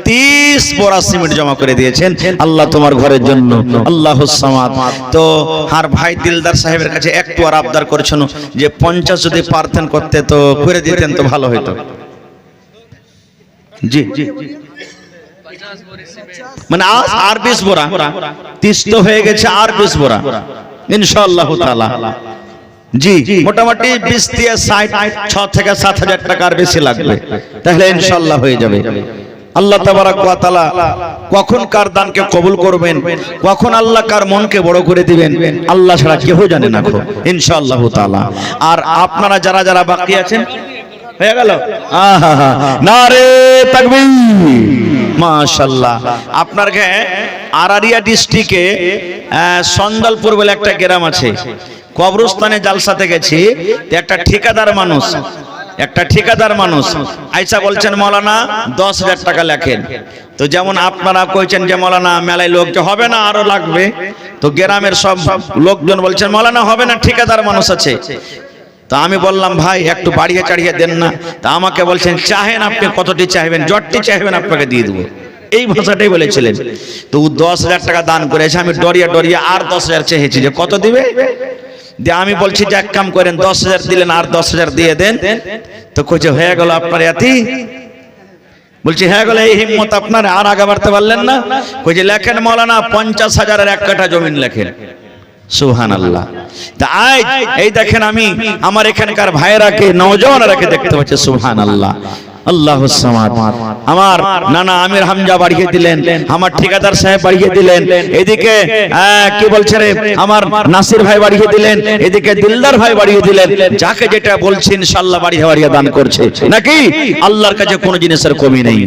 Speaker 1: 30 বোরা সিমেন্ট জমা করে দিয়েছেন আল্লাহ তোমার ঘরের জন্য, আল্লাহুস সামাদ। তো হার ভাই দিলদার সাহেবের কাছে একটু আর আবদার করছেন যে 50 যদি পারতেন করতে তো করে দিতেন তো ভালো হতো। জি জি, মানে আর 20 বোরা, 30 তো হয়ে গেছে, আর 20 বোরা ইনশাআল্লাহ তাআলা। জি, মোটামুটি 20 দিয়ে 6 থেকে 7,000 টাকার বেশি লাগবে, তাহলে ইনশাআল্লাহ হয়ে যাবে। আল্লাহ তাবারাক ওয়া তাআলা কখন কার দানকে কবুল করবেন, কখন আল্লাহ কার মনকে বড় করে দিবেন আল্লাহ ছাড়া কেউ জানে না ইনশাআল্লাহ তাআলা। আর আপনারা যারা যারা বাকি আছেন হয়ে গেল, আহা নারে তাকবীর, মাশাআল্লাহ। আপনার আরারিয়া ডিস্ট্রিক্টে সন্দালপুর বলে একটা গ্রাম আছে, কবরস্থানে জালসাতে গেছি, একটা ঠিকাদার মানুষ আইসা বলছেন মৌলানা 10,000 টাকা লেখেন। তো যেমন আপনারা কইছেন যে মৌলানা মেলায় লোক যে হবে না আরো লাগবে, তো গ্রামের সব লোকজন বলছেন মৌলানা হবে না, ঠিকাদার মানুষ আছে। তা আমি বললাম ভাই একটু বাড়িয়ে চাড়িয়ে দেন না। তা আমাকে বলছেন চাহেন আপনি কতটি চাইবেন, যতটি চাইবেন আপনাকে দিয়ে দেবো, এই ভাষাটাই বলেছিলেন। তো 10,000 টাকা দান করেছে, আমি ডরিয়া আর 10,000 চেয়েছি যে কত দিবে। দিয়ে আমি বলছি যে এক কাম করেন 10,000 দিলেন আর 10,000 দিয়ে দেন। তো কইছে হয়ে গেল আপনার এতি, বলছি হয়ে গেল, এই হিম্মত আপনার, আর আগে বাড়তে পারলেন না। কইছে লেখেন মৌলানা 50,000-এর 1 কাঠা জমিন লেখেন। সুবহানাল্লাহ। তা এই দেখেন আমি আমার এখানকার ভাইয়েরাকে নওজওয়ানরাকে দেখতে পাচ্ছি, সুবহানাল্লাহ, আল্লাহুস সামাদ। আমার নানা আমির হামজা বাড়িয়ে দিলেন, আমার ঠিকাদার সাহেব বাড়িয়ে দিলেন, এদিকে কি বলছে রে আমার নাসির ভাই বাড়িয়ে দিলেন, এদিকে দিলদার ভাই বাড়িয়ে দিলেন। যাকে যেটা বলছি ইনশাআল্লাহ বাড়িয়ে দান করছে, নাকি আল্লাহর কাছে কোনো জিনিসের কমি নেই।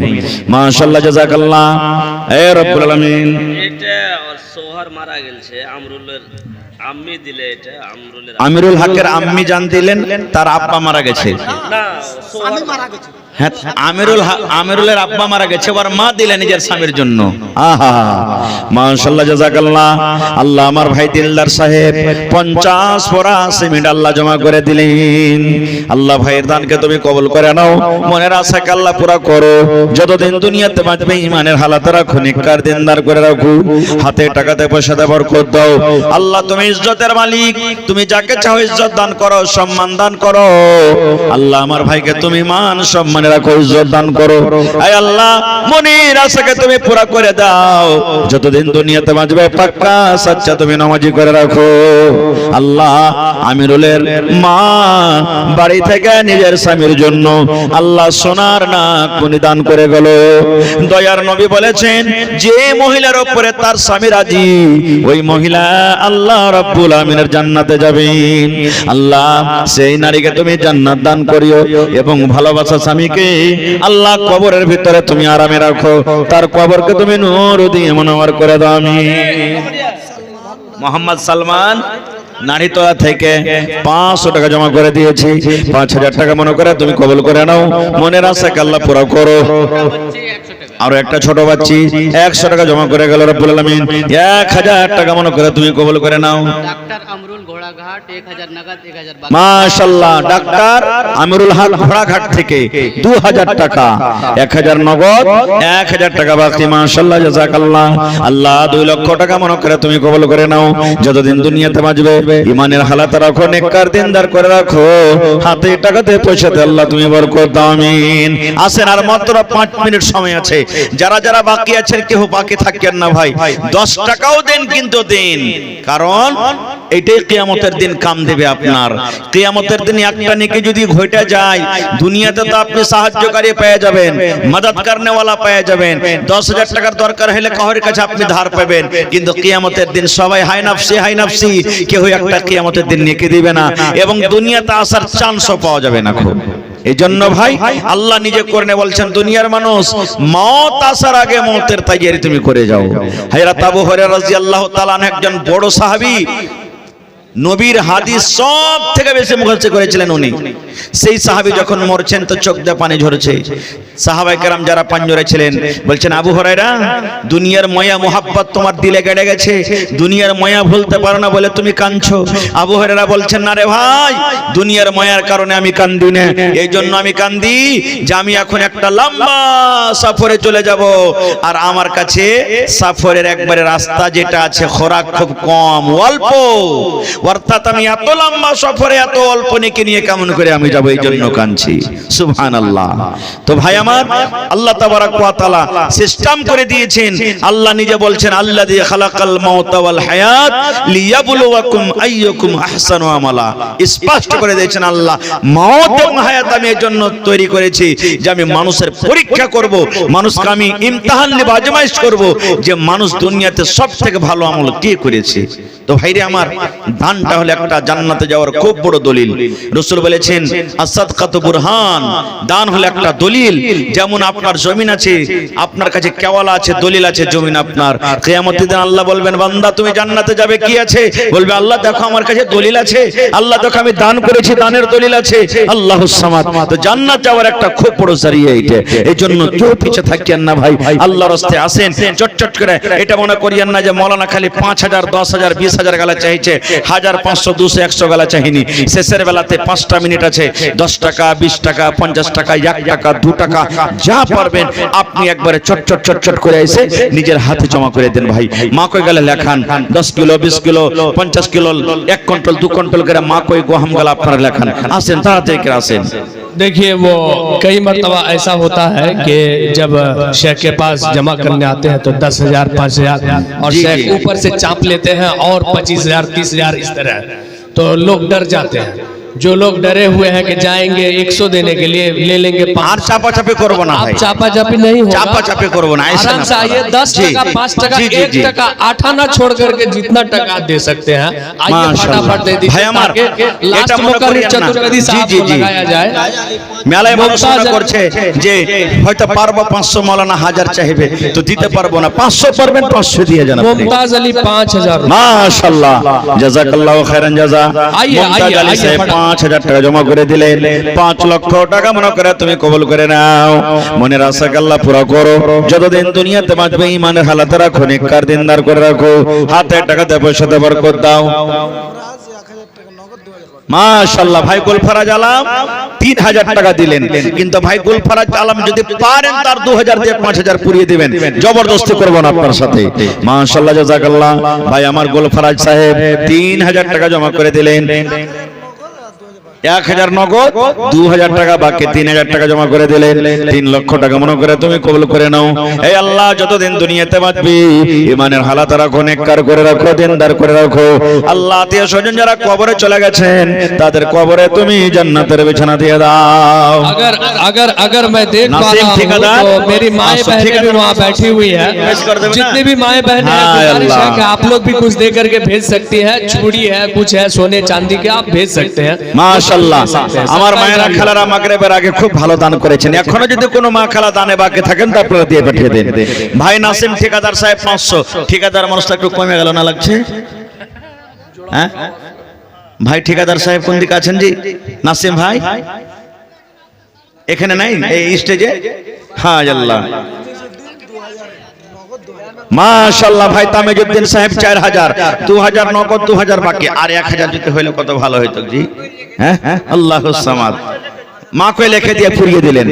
Speaker 1: মাশাআল্লাহ, জাযাকাল্লাহ। এ রব্বুল আলামিন,
Speaker 4: এটা আর সোহর মারা গেছে, আমরুলের আম্মি দিলে, এটা
Speaker 1: আমিরুল হকের আম্মি জান দিলেন, তার আব্বা মারা গেছে।
Speaker 4: না, সোহর মারা গেছে।
Speaker 1: হ্যাঁ, আমিরুলের আব্বা মারা গেছে, ওর মা দিলেন নিজের স্বামীর জন্য। আহা মাশাআল্লাহ, জাযাকাল্লাহ। আল্লাহ আমার ভাই দিলদার সাহেব 50 বোরা সিমেন্ট আল্লাহ জমা করে দিলেন। আল্লাহ ভাইয়ের দানকে তুমি কবুল করে নাও, মনের আশাকে আল্লাহ পুরা করো। যতদিন দুনিয়াতে বাঁচবে ইমানের হালাতে রাখো, নেককার দিনদার করে রাখো, হাতে টাকাতে পয়সাতে বরকত দাও। আল্লাহ তুমি ইজ্জতের মালিক, তুমি যাকে চাও ইজ্জত দান করো, সম্মান দান করো। আল্লাহ আমার ভাইকে তুমি মান সম্মান রাখো, ইজ্জত দান করো। আয় আল্লাহ মনের আশাকে তুমি পুরা করে দাও, যতদিন দুনিয়াতে বাঁচবে পাক্কা সাচ্চা তুমি নামাজি করে রাখো। আল্লাহ আমিরুলের মা বাড়ি থেকে নিজের স্বামীর জন্য আল্লাহ সোনার নাক মণি দান করে গেল। দয়ার নবী বলেছেন যে মহিলার উপরে তার স্বামী রাজি, ওই মহিলা আল্লাহ রাব্বুল আমিনের জান্নাতে যাবেন। আল্লাহ সেই নারীকে তুমি জান্নাত দান করিও, এবং ভালোবাসা স্বামীকে আল্লাহ কবরের ভিতরে তুমি আরামে রাখো, তার কবরকে তুমি নূর দিয়ে মুনাওয়ার করে দাও। আমিন। মোহাম্মদ সালমান নারীতলা থেকে 500 টাকা জমা করে দিয়েছি, 5,000 টাকা মনে করে তুমি কবুল করে নাও, মনের আশাকে আল্লাহ পুরা করো। আরো একটা ছোট বাচ্চি 100 টাকা জমা করে গেল, রব্বুল আলামিন 1,000 টাকা মনে করে তুমি কবুল করে নাও।
Speaker 3: ডাক্তার আমরুল ঘোড়াঘাট 1,000 নগদ, 1,000 বাকি।
Speaker 1: মাশাআল্লাহ, ডাক্তার আমিরুল হক ঘোড়াঘাট থেকে 2,000 টাকা, 1,000 নগদ, 1,000 টাকা বাকি। মাশাআল্লাহ, জাযাকাল্লাহ। আল্লাহ 2 লক্ষ টাকা মনে করে তুমি কবুল করে নাও, যতদিন দুনিয়াতে বাঁচবে ইমানের হালাতে রাখো, নেককার দিনদার করে রাখো, হাতে টাকাতে পয়সাতে আল্লাহ তুমি বরকত দাও। আমিন। আসেন, আর মাত্র 5 মিনিট সময় আছে। যারা যারা বাকি আছেন কেউ বাকি থাকেন না ভাই, 10 টাকাও দেন, কিন্তু দিন, কারণ এটাই কিয়ামতের দিন কাম দেবে আপনার। কিয়ামতের দিন একটা নেকি যদি ঘটে যায়, দুনিয়াতে তো আপনি সাহায্যকারী পেয়ে যাবেন, মদদ করনেওয়ালা পেয়ে যাবেন, 10,000 টাকার দরকার হলে কারোর কাছে আপনি ধার পাবেন, কিন্তু কিয়ামতের দিন সবাই হাই নাফসি, কেউ একটা কিয়ামতের দিন নেকি দিবে না, এবং দুনিয়াতে আসার চান্সও পাওয়া যাবে না। খুব এই জন্য ভাই আল্লাহ নিজে করনে বলছেন, দুনিয়ার মানুষ মওত আসার আগে মওতের তৈয়ারি তুমি করে যাও। হযরত আবু হুরায়রা রাদিয়াল্লাহু তাআলা একজন বড় সাহাবী, নবীর হাদিস সব থেকে বেশি মুখস্থ করেছিলেন উনি। সেই সাহাবী যখন মরছেন তো চোখ দিয়ে পানি ঝরছে। সাহাবায়ে কেরাম যারা পাঞ্জরে ছিলেন বলছেন, আবু হুরায়রা, দুনিয়ার মায়া মোহাব্বত তোমার দিলে গেড়ে গেছে, দুনিয়ার মায়া ভুলতে পারো না বলে তুমি কাঁদছো। আবু হুরায়রা বলছেন, না রে ভাই, দুনিয়ার মায়ার কারণে আমি কান্দি না, এই জন্য আমি কান্দি যে আমি এখন একটা লম্বা সফরে চলে যাব, আর আমার কাছে সফরের একবারে রাস্তা যেটা আছে খোরাক খুব কম, অল্প, অর্থাৎ আমি এত লম্বা সফরে এত অল্প নেকি নিয়ে কেমন করে আমি যাব, এই জন্য কাঁদছি। সুবহানাল্লাহ। তো ভাই আমার, আল্লাহ তাবারাক ওয়া তাআলা সিস্টেম করে দিয়েছেন। আল্লাহ নিজে বলছেন, আল্লাযী খালাকাল মাউতা ওয়াল হায়াত লিয়াবলুয়াকুম আইয়ুকুম আহসানু আমালা। স্পষ্ট করে দিয়েছেন আল্লাহ, মওত এবং হায়াত আমি এর জন্য তৈরি করেছি যে আমি মানুষের পরীক্ষা করব, মানুষকে আমি ইমতিহান নেব, আজমাইশ করব যে মানুষ দুনিয়াতে সবথেকে ভালো আমল কি করেছে। তো ভাইরে আমার, দানটা হলো একটা জান্নাতে যাওয়ার খুব বড় দলিল। রাসূল বলেছেন, আস-সাদকাতু বুরহান, দান হলো একটা দলিল। যেমন আপনার জমিন আছে, আপনার কাছে কেওয়ালা আছে, দলিল আছে জমিন আপনার। কিয়ামতের দিন আল্লাহ বলবেন, বান্দা তুমি জান্নাতে যাবে, কি আছে? বলবে, আল্লাহ দেখো আমার কাছে দলিল আছে, আল্লাহ দেখো আমি দান করেছি, দানের দলিল আছে। আল্লাহুস সামাদ। তো জান্নাত যাওয়ার একটা খুব বড় জারিয়া এটা। এই জন্য কেউ পিছে থাকিয়েন না ভাই, আল্লাহর রাস্তায় আসেন, চটচট করে এটা মনে করিয়েন না যে মাওলানা খালি 5,000 10,000 20,000 গালা চাইছে, 1000 500 200 100 গালা চাইনি। শেষের বেলাতে 5টা মিনিট আছে, 10 টাকা 20 টাকা 50 টাকা 1 টাকা 2 টাকা যা পারবেন আপনি একবারে চটচট চটচট করে এসে নিজের হাতে জমা করে দেন ভাই। মা কই গেলে লেখান 10 kilo 20 kilo 50 kilo 1 quintal 2 quintal করে মা কই গহম গালা আপনারা লেখান, আসেন তাড়াতাড়ি করে আসেন।
Speaker 2: देखिए, वो कई मरतबा ऐसा होता है कि जब शेख के पास जमा करने आते हैं तो 10,000 5,000 और
Speaker 1: जी,
Speaker 2: शेख
Speaker 1: जी।
Speaker 2: ऊपर से चाप लेते हैं और 25,000 30,000 इस तरह, तो लोग डर जाते हैं। जो लोग डरे हुए हैं कि जाएंगे 100 देने के लिए ले लेंगे
Speaker 1: আর
Speaker 2: 500।
Speaker 1: চাপা চাপি করব না
Speaker 2: आप
Speaker 1: ভাই,
Speaker 2: चापा चापी नहीं होगा,
Speaker 1: चापा चापी करबो ना, ऐसा
Speaker 2: आराम
Speaker 1: ना।
Speaker 2: से आइए, 10
Speaker 1: जी,
Speaker 2: टका 5 टका
Speaker 1: जी, जी,
Speaker 2: 1
Speaker 1: जी।
Speaker 2: टका आठाना छोड़ करके जितना टका आप दे सकते हैं आइए फटाफट दे दीजिए,
Speaker 1: भाई हमार,
Speaker 2: ताकि लास्ट
Speaker 1: এটা মনে
Speaker 2: मौका
Speaker 1: করিয়েন না।
Speaker 2: चतुर्वेदी
Speaker 1: জি,
Speaker 2: साहब
Speaker 1: জি,
Speaker 2: को
Speaker 1: জি।
Speaker 2: लगाया जाए।
Speaker 1: মেলায় মানুষ মনে
Speaker 2: মমতাজ
Speaker 1: করছে যে হয়তো পারবো 500 মাওলানা 1000 চাইবে তো দিতে পারবো না, 500 পারবেন 500 দিয়ে যান আপনি।
Speaker 2: मुमताज अली 5,000
Speaker 1: মাশাআল্লাহ, জাযাকাল্লাহু খাইরান জাযা।
Speaker 2: আইয়ে,
Speaker 1: মুমতাজ
Speaker 2: আইয়ে,
Speaker 1: আলী
Speaker 2: আইয়ে,
Speaker 1: সাহেব
Speaker 2: ফটাফট।
Speaker 1: 5,000 টাকা জমা করে দিলেন। 5 লক্ষ টাকা মনে করে তুমি কবুল করে নাও, মনের আশা আল্লাহ পুরো করো। যতদিন দুনিয়াতে বাঁচবে ঈমানের হালাতে রাখো, নেককার দিনদার করে রাখো, হাতে টাকাতে পয়সাতে বরকত দাও। মাশাআল্লাহ, ভাই গুলফরাজ আলম 3,000 টাকা দিলেন, কিন্তু ভাই গুলফরাজ আলম যদি পারেন তার 2,000 দিয়ে 5,000 পুরিয়ে দিবেন, জবরদস্তি করব না আপনার সাথে। মাশাআল্লাহ, জাযাকাল্লাহ। ভাই আমার গুলফরাজ সাহেব 3,000 টাকা জমা করে দিলেন, 1,000 নগদ, 2,000 টাকা বাকি, 3,000 টাকা জমা করে দিলেন। 3 লক্ষ টাকা মনে করে তুমি কবুল করে নাও। এই আল্লাহ যতদিন দুনিয়াতে বাঁচবি ঈমানের হালাত রাখো, নেককার করে রাখো, দিনদার করে রাখো। আল্লাহ আত্মীয় স্বজন যারা কবরে চলে গেছেন তাদের কবরে তুমি জান্নাতের বিছানা দিয়ে দাও।
Speaker 2: अगर अगर अगर मैं देख पा
Speaker 1: नासिम
Speaker 2: रहा हूं
Speaker 1: ठेकेदार,
Speaker 2: तो मेरी माएँ
Speaker 1: नासिम
Speaker 2: बहनें भी
Speaker 1: ठेकेदार
Speaker 2: वहाँ बैठी हुई है,
Speaker 1: पेश कर देना।
Speaker 2: जितनी भी माएँ बहनें हैं,
Speaker 1: हाँ,
Speaker 2: गुजारिश है
Speaker 1: अल्लाह।
Speaker 2: कि आप लोग भी कुछ दे करके भेज सकती हैं, चूड़ी है, कुछ है सोने चांदी के, आप भेज सकते हैं।
Speaker 1: মাশাআল্লাহ, আমার মায়েরা খালারা মাগরিবের আগে খুব ভালো দান করেছেন। এখনো যদি কোনো মা খালা দানে বাকি থাকেন তো আপনারা দিয়ে পাঠিয়ে দেন। ভাই নাসিম ঠিকাদার সাহেব 500, ঠিকাদার মানুষটা একটু কমে গেল না লাগছে? হ্যাঁ ভাই, ঠিকাদার সাহেব কোন দিকে আছেন জি? নাসিম ভাই এখানে নাই এই স্টেজে? হ্যাঁ আল্লাহ, মাশাআল্লাহ। ভাই তামিজউদ্দিন সাহেব 4,000, 2,000 নগদ, 2,000 বাকি, আর 1,000 যদি হইলে কত ভালো হইতো জি। হ্যাঁ, আল্লাহুস সামাদ। মা কই লিখে দিয়ে পুরিয়ে দিলেন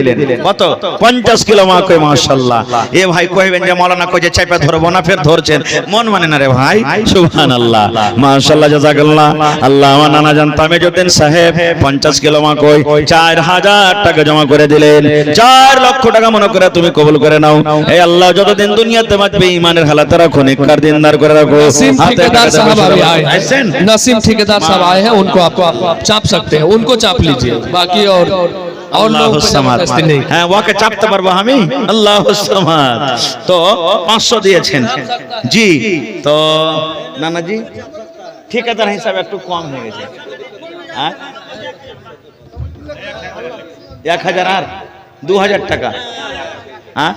Speaker 1: কত? 50 কিলো মা কই। মাশাআল্লাহ। এ ভাই কইবেন যে মাওলানা কই যে চাপা ধরবো না, ফের ধরছেন, মন মানে না রে ভাই। সুবহানাল্লাহ, মাশাআল্লাহ, জাযাকাল্লাহ। আল্লাহ আমার নানা জান তামিজউদ্দিন সাহেব 50 কিলো মা কই 4,000 টাকা জমা করে দিলেন। 4 লক্ষ টাকা মনে করে তুমি কবুল করে নাও। এই আল্লাহ যতদিন দুনিয়াতে বাঁচবে ঈমানের হালাতে রাখো, নেককার দিনদার করে রাখো।
Speaker 2: नसीम ठेकेदार साहब अभी आए
Speaker 1: আইছেন?
Speaker 2: हैं, नसीम ठेकेदार साहब आए हैं, उनको आप चाप सकते हैं, उनको चाप लीजिए, बाकी और लोगों को जबरदस्ती नहीं।
Speaker 1: হ্যাঁ, ওকে চাপতে পারবো আমি। আল্লাহুস সামাদ। তো 500 দিয়েছেন জি। তো নানাজি ঠিকাদার হিসাবে একটু কম হয়ে গেছে। হ্যাঁ, 1,000 আর 2,000 টাকা। হ্যাঁ,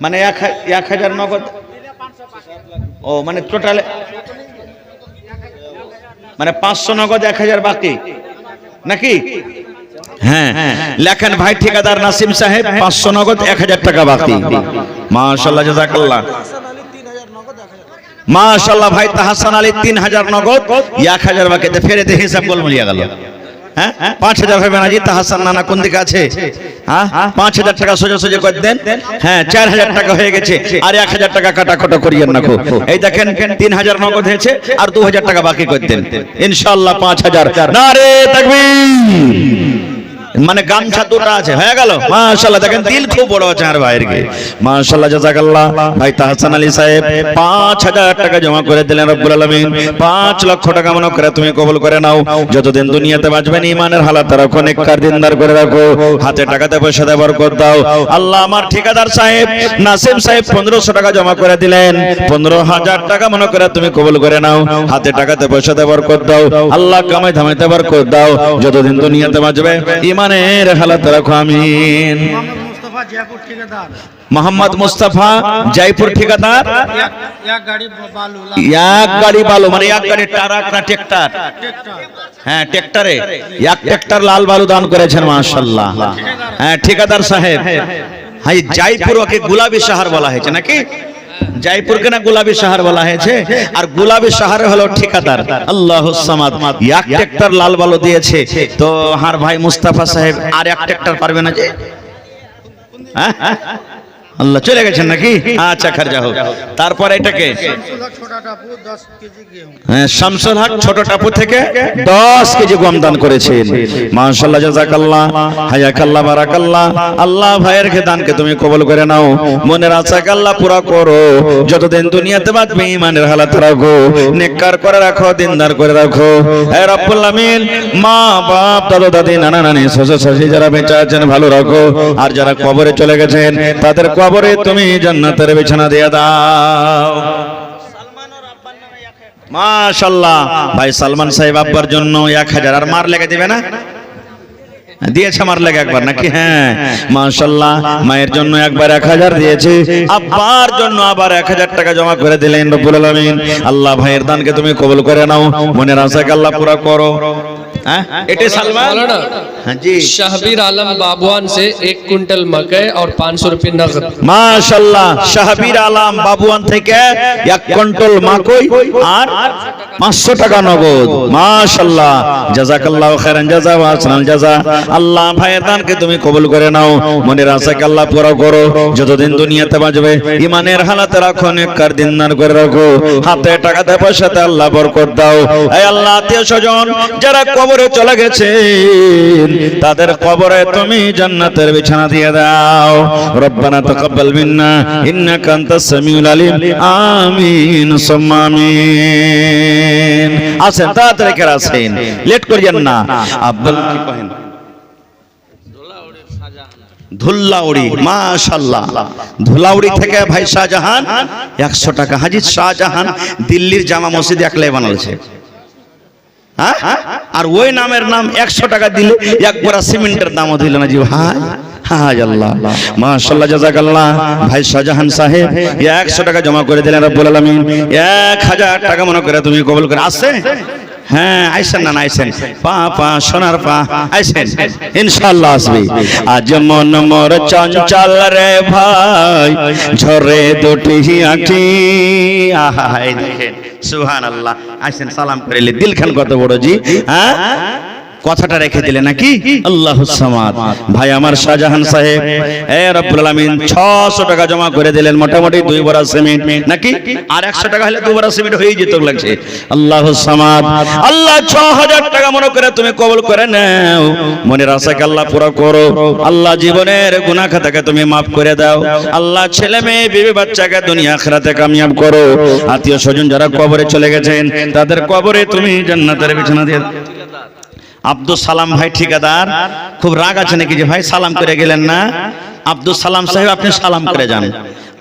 Speaker 1: মানে 1,000 নগদ। ও মানে টোটাল মানে 500 নগদ 1000 বাকি নাকি? হ্যাঁ, লেখেন ভাই ঠিকাদার নাসিম সাহেব 500 নগদ 1000 টাকা বাকি। মাশাআল্লাহ, জাযাকাল্লাহ। মাশাআল্লাহ ভাই তাহসান আলী 3000 নগদ 1000 বাকিতে ফেরে দিয়ে হিসাব গোল মিলিয়ে গেল। হ্যাঁ, 5000 হবে না জি? তাহসান নানা কোন দিকে আছে? হ্যাঁ, 5000 টাকা সোজা সোজা করে দেন। হ্যাঁ, 4000 টাকা হয়ে গেছে, আর 1000 টাকা কাটাকটা করিয়েন না গো। এই দেখেন 3000 নগদ হয়েছে, আর 2000 টাকা বাকি করে দেন, ইনশাআল্লাহ 5000। নারে তাকবীর। মানে গামছা দুটো আছে, হয়ে গেল। মাশাআল্লাহ, দেখেন দিল খুব বড় আছে আর ভাইয়ের কে। মাশাআল্লাহ, জাযাকাল্লাহ। ভাই তাহসান আলী সাহেব 5000 টাকা জমা করে দিলেন রব্বুল আলামিন। 5 লক্ষ টাকা মনে করে তুমি কবুল করে নাও। যতদিন দুনিয়াতে বাঁচবেন ইমানের হালাত রাখো, নেককার দিনদার করে রাখো, হাতে টাকাতে পয়সাতে বরকত দাও। আল্লাহ আমার ঠিকাদার সাহেব নাসিম সাহেব 1500 টাকা জমা করে দিলেন। 15000 টাকা মনে করে তুমি কবুল করে নাও, হাতে টাকাতে পয়সাতে বরকত দাও। আল্লাহ কামাই ধামাইতে বরকত দাও। যতদিন দুনিয়াতে বাঁচবে ইমানের হালাত রাখো, আমিন। মোহাম্মদ মুস্তাফা জয়পুর ঠিকাদার। এক গাড়ি বালু মানে এক গাড়ি ট্রাক না ট্রাক্টর? হ্যাঁ, ট্রাক্টরে এক ট্রাক্টর লাল বালু দান করেছেন, মাশাআল্লাহ। হ্যাঁ, ঠিকাদার সাহেব। হাই জয়পুর ওকে গুলাবি শহর বলা হয়েছে নাকি? জয়পুরকে না গুলাবি শহর বলা হয়েছে, আর গুলাবি শহরে হলো ঠিকাদার আল্লাহুস সামাদ। এক ট্রাক্টর লাল বালু দিয়েছে, তো হার ভাই মুস্তাফা সাহেব আর এক ট্রাক্টর পারবে না যে? হ্যাঁ, আল্লাহ চলে গেছেন নাকি? আচ্ছা, খারজা হোক। তারপর এটাকে শামসুল হক ছোট টাপু থেকে 10 কেজি গম দান করেছেন। মাশাআল্লাহ, জাযাকাল্লাহ, হায়াকাল্লাহ, বারাকাল্লাহ। আল্লাহ ভাইয়ের দানকে তুমি কবুল করে নাও, মনের আশাকে আল্লাহ পুরা করো। যতদিন দুনিয়াতে বাঁচবে ইমানের হালাত রাখো, নেককার করে রাখো, দিনদার করে রাখো। হে রব্বুল আমিন, মা বাপ দাদা দাদি নানা নানি শ্বশুর শাশুড়ি যারা বেঁচে আছেন ভালো রাখো, আর যারা কবরে চলে গেছেন তাদের কবরে তুমি জান্নাতের বিছানা দিয়ে দাও। মাশাআল্লাহ, ভাই সালমান সাহেব আব্বার জন্য 1000 আর মার লেগে দিবে না? দিয়েছে মার লেগে একবার নাকি? হ্যাঁ, মাশাআল্লাহ। মায়ের জন্য একবার 1000 দিয়েছে, আব্বার জন্য আবার 1000 টাকা জমা করে দিলেন রব্বুল আলামিন। আল্লাহ ভাইয়ের দানকে তুমি কবুল করে নাও, মনের আশাকে আল্লাহ পুরা করো। এটাই সালমান। हाँ जी,
Speaker 2: शहबीर आलम बाबुआन से 1 कुंटल मकई और 500 रुपये नगद।
Speaker 1: माशाल्लाह, शहबीर आलम बाबुआन থেকে 1 কুইন্টাল মাকই আর 500 টাকা নগদ। মাশাআল্লাহ, জাযাকাল্লাহু খাইরান জাযা ওয়া আহসানাল জাযা। আল্লাহ ভাইয়ের দানকে তুমি কবুল করে নাও, মনের আশাকে আল্লাহ পুরা করো। যতদিন দুনিয়াতে বাঁচবে ইমানের হালাতে রাখো, নেককার দিনদার করে রাখো, হাতে টাকাতে পয়সাতে আল্লাহ বরকত দাও। হে আল্লাহ, আত্মীয় স্বজন যারা কবরে চলে গেছে তাদের কবরে তুমি জান্নাতের বিছানা দিয়ে দাও। রব্বানা তাকাব্বাল মিন্না ইন্নাকা আনতাস সামিউল আলিম। আমিন সুম্মা আমিন। আসেন তাড়াতাড়ি করে আসেন, লেট করিয়েন না। আব্দুল কি কহেন? ধুল্লাউড়ি। মাশাআল্লাহ, ধুলাউড়ি থেকে ভাই শাহজাহান 100 টাকা। হাজী শাহজাহান দিল্লির জামা মসজিদ একলাই বানালছে। হ্যাঁ, আর ওই নামের নাম 100 টাকা দিলে এক বোরা সিমেন্টের দামও দিল না জি ভাই। হায় আল্লাহ, মাশাআল্লাহ, জাযাকাল্লাহ। ভাই শাহজাহান সাহেব 100 টাকা জমা করে দিলেন রব্বুল আলামিন। 1000 টাকা মনে করে তুমি কবুল করে। আসে? হ্যাঁ, আইসেন না আইসেন, পা পা সোনার পা আইসেন, ইনশাআল্লাহ আসবে। আজ মন মোর চঞ্চল রে ভাই, ঝরে দুটি আঁখি। আহা, দেখেন সুবহানাল্লাহ। আইসেন, সালাম করিলে দিলখান কত বড় জি। হ্যাঁ, কথাটা রেখে দিলে নাকি? আল্লাহুস সামাদ। ভাই আমার শাহজাহান সাহেব রব্বুল আলামিন 600 টাকা জমা করে দিলেন, মোটামুটি 2 বড়া সিমেন্ট নাকি? আর 100 টাকা হলে 2 বড়া সিমেন্ট হয়ে যেত লাগছে। আল্লাহুস সামাদ। আল্লাহ 6000 টাকা মনে করে তুমি কবুল করে নাও, মনের আশাকে আল্লাহ পুরো করো। আল্লাহ জীবনের গুনাহ খাতাকে তুমি maaf করে দাও। আল্লাহ ছেলে মেয়ে বিবি বাচ্চাকে দুনিয়া আখিরাতে কামিয়াব করো। আত্মীয় স্বজন যারা কবরে চলে গেছেন তাদের কবরে তুমি জান্নাতের বিছানা দিয়ে। আব্দুল সালাম ভাই ঠিকাদার, খুব রাগ আছে নাকি যে ভাই সালাম করে গেলেন না? আব্দুল সালাম সাহেব আপনি সালাম করে যান।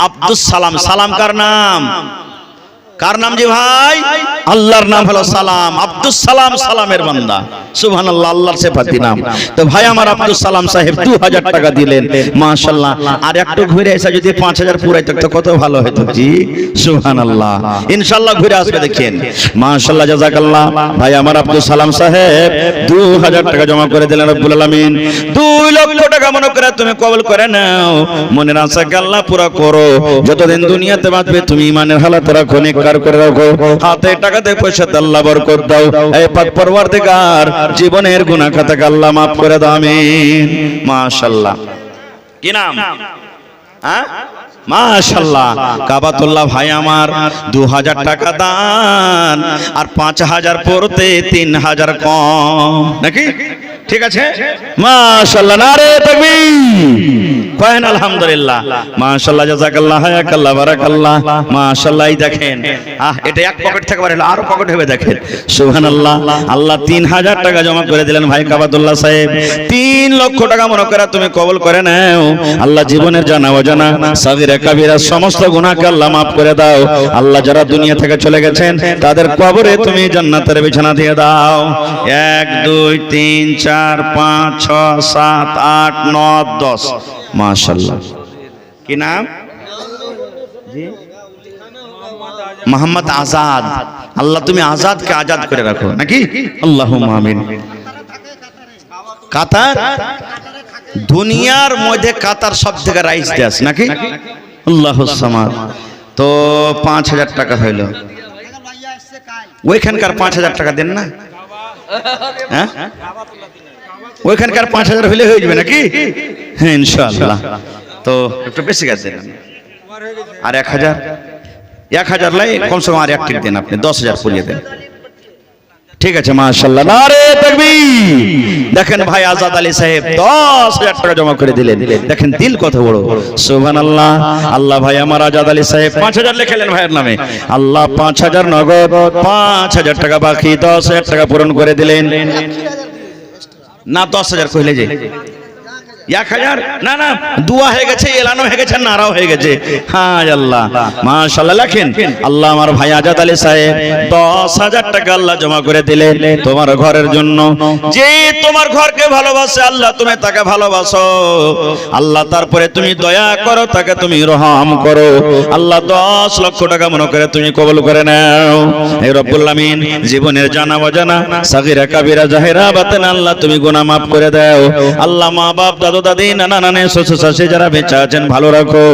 Speaker 1: আব্দুল সালাম, সালাম কার নাম? কার নাম জি ভাই? আল্লাহর নাম হলো সালাম, আব্দুস সালাম, সালামের বান্দা। সুবহানাল্লাহ, আল্লাহর সিফাতি নাম। তো ভাই আমার আব্দুস সালাম সাহেব 2000 টাকা দিলেন, মাশাআল্লাহ। আর একটু ঘুরে এসে যদি 5000 পুরাইতো তো কত ভালো হতো জি। সুবহানাল্লাহ, ইনশাআল্লাহ ঘুরে আসবে দেখেন। মাশাআল্লাহ, জাযাকাল্লাহ। ভাই আমার আব্দুস সালাম সাহেব 2000 টাকা জমা করে দিলেন রব্বুল আলামিন। 2 লক্ষ টাকা মনে করে তুমি কবুল করে নাও। মনের আশাকে আল্লাহ পুরা করো। যতদিন দুনিয়াতে বাঁচবে তুমি ইমানের হালাত রাখো, নেককার করে রাখো, হাতে টাকাতে পয়সাতে আল্লাহ বরকত দাও। এই পাক পরওয়ারদিগার জীবনের গুনাহ খাতাকে আল্লাহ মাফ করে দাও, আমিন। মাশাআল্লাহ। কি নাম? হ্যাঁ, মাশাআল্লাহ। কাবাতুল্লাহ ভাই আমার 2000 টাকা দান, আর 5000 পড়তে 3000 কম নাকি? ঠিক আছে, মাশাআল্লাহ। নারে তাকবীর, কয়েন আলহামদুলিল্লাহ। মাশাআল্লাহ, জাযাকাল্লাহ, হায়াকাল্লাহ, বারাকাল্লাহ। মাশাআল্লাহ, এই দেখেন, এটা এক পকেট থেকে বাড়লো, আরো পকেট হবে দেখেন। সুবহানাল্লাহ, আল্লাহ 3000 টাকা জমা করে দিলেন ভাই কাবাতুল্লাহ সাহেব। 3 লক্ষ টাকা মনে করে তুমি কবুল করে নাও। আল্লাহ জীবনের জানা অজানা সাগীরা কাবীরা সমস্ত গুনাহকে আল্লাহ মাফ করে দাও। আল্লাহ যারা দুনিয়া থেকে চলে গেছেন তাদের কবরে তুমি জান্নাতের বিছানা দিয়ে দাও। 1 2 3 4 5 6 7 8 9 10। মাশাআল্লাহ। কি নাম? জি, মোহাম্মদ আজাদ। আল্লাহ তুমি আজাদকে আজাদ করে রাখো নাকি? আল্লাহুম্মা আমিন। কাতার, দুনিয়ার মধ্যে কাতার সব থেকে রাইস দেশ নাকি? আল্লাহুস সামাদ। তো 5000 টাকা হইল, ওইখানকার 5000 টাকা দেন না? হ্যাঁ, ওইখানকার 5000 হইলে হয়ে যাবে নাকি? হ্যাঁ, ইনশাআল্লাহ। তো একটু বেশি গেছে, আর 1000 লাই কমসে কম আর এক টিক দেন, আপনি 10000 পুরিয়ে দেন। ঠিক আছে, মাশাআল্লাহ, নারে তাকবীর। দেখেন ভাই আজাদ আলী সাহেব 10000 টাকা জমা করে দিলেন। দেখেন দিল কত বড়, সুবহানাল্লাহ। আল্লাহ ভাই আমার আজাদ আলী সাহেব 5000 লিখলেন ভাইয়ের নামে। আল্লাহ 5000 নগদ, 5000 টাকা বাকি, 10000 টাকা পূরণ করে দিলেন। না 10000 কইলে যে 1000, না না, দোয়া হয়ে গেছে, এলানো হয়ে গেছে, নারাও হয়ে গেছে। হ্যাঁ আল্লাহ, মাশাআল্লাহ। লেখেন আল্লাহ আমার ভাই আজাদ আলী সাহেব 10000 টাকা আল্লাহ জমা করে দিলেন তোমার ঘরের জন্য। যে তোমার ঘরকে ভালোবাসে আল্লাহ তুমি তাকে ভালোবাসো আল্লাহ, তারপরে তুমি দয়া করো, তাকে তুমি রহম করো আল্লাহ। 10 লক্ষ টাকা মনে করে তুমি কবুল করে নাও। হে রব্বুল আমিন, জীবনের জানা অজানা সাগীরা কাবীরা জাহেরা বাতেন আল্লাহ তুমি গুনাহ মাফ করে দাও আল্লাহ। মা বাপ, দাদু দাদি, নানা নানি, শ্বশুর শাশুড়ি যারা বেঁচে আছেন ভালো রাখো,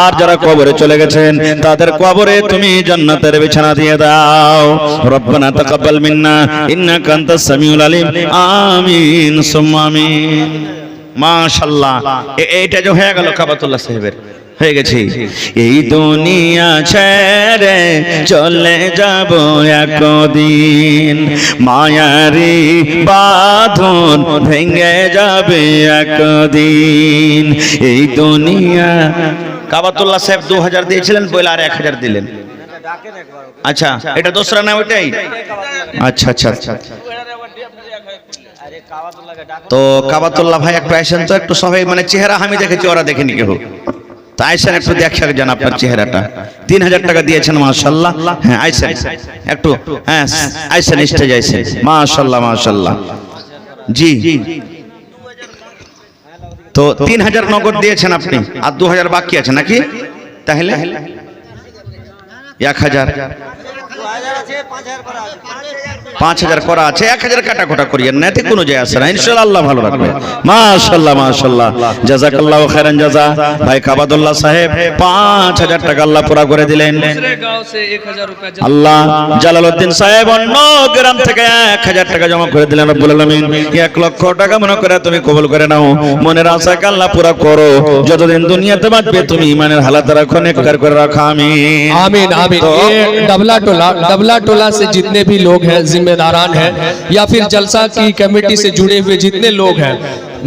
Speaker 1: আর যারা কবরে চলে গেছেন তাদের কবরে তুমি জান্নাতের বিছানা দিয়ে দাও। রব্বানা তাকাব্বাল মিন্না ইন্নাকা আনতাস সামিউল আলিম, আমিন সুম্মা আমিন। মাশাআল্লাহ, এইটা যে হয়ে গেল কাবাতুল্লাহ সাহেবের হয়ে গেছে। এই দুনিয়া ছেড়ে চলে যাব একদিন, মায়ারি বাঁধন ভেঙে যাবে একদিন। এই দুনিয়া। কাবাতুল্লাহ সাহেব 2000 দিয়েছিলেন, বলে আর 1000 দিলেন। আচ্ছা, এটা দোসরা না ওইটাই? আচ্ছা আচ্ছা আচ্ছা। তো কাবাতুল্লাহ ভাই একটু আসেন তো, একটু সবাই, মানে চেহারা আমি দেখেছি, ওরা দেখেনি কেউ। তো আইসেন একটু দেখা যান আপনার চেহারাটা। 3000 টাকা দিয়েছেন, মাশাআল্লাহ। হ্যাঁ আইসেন একটু, হ্যাঁ আইসেন, স্টেজ আইসেন। মাশাআল্লাহ মাশাআল্লাহ। জি, তো 3000 নগদ দিয়েছেন আপনি, আর 2000 বাকি আছে নাকি? তাহলে 1000, 5000 করা আছে, 1000 কাটাকোটা করিয়েন না, এতে কোনো যায় আসে না। ইনশাআল্লাহ আল্লাহ ভালো রাখবে। মাশাআল্লাহ মাশাআল্লাহ, জাযাকাল্লাহু খাইরান জাযা। ভাই কাবাতুল্লাহ সাহেব 5000 টাকা আল্লাহ পুরা করে দিলেন। আল্লাহ জালালউদ্দিন সাহেব অন্য গ্রাম থেকে 1000 টাকা জমা করে দিলেন রব্বুল আলামিন। 1 লক্ষ টাকা মনে করে তুমি কবুল করে নাও। মনের আশাকে আল্লাহ পুরা করো, যতদিন দুনিয়াতে বাঁচবে তুমি ইমানের হালাত রাখো, নেককার করে রাখো, আমিন
Speaker 2: आमीन आमीन। ये डबला टोला से जितने भी लोग हैं, जिम्मेदारान हैं, या फिर जलसा की कमेटी से जुड़े हुए जितने लोग हैं,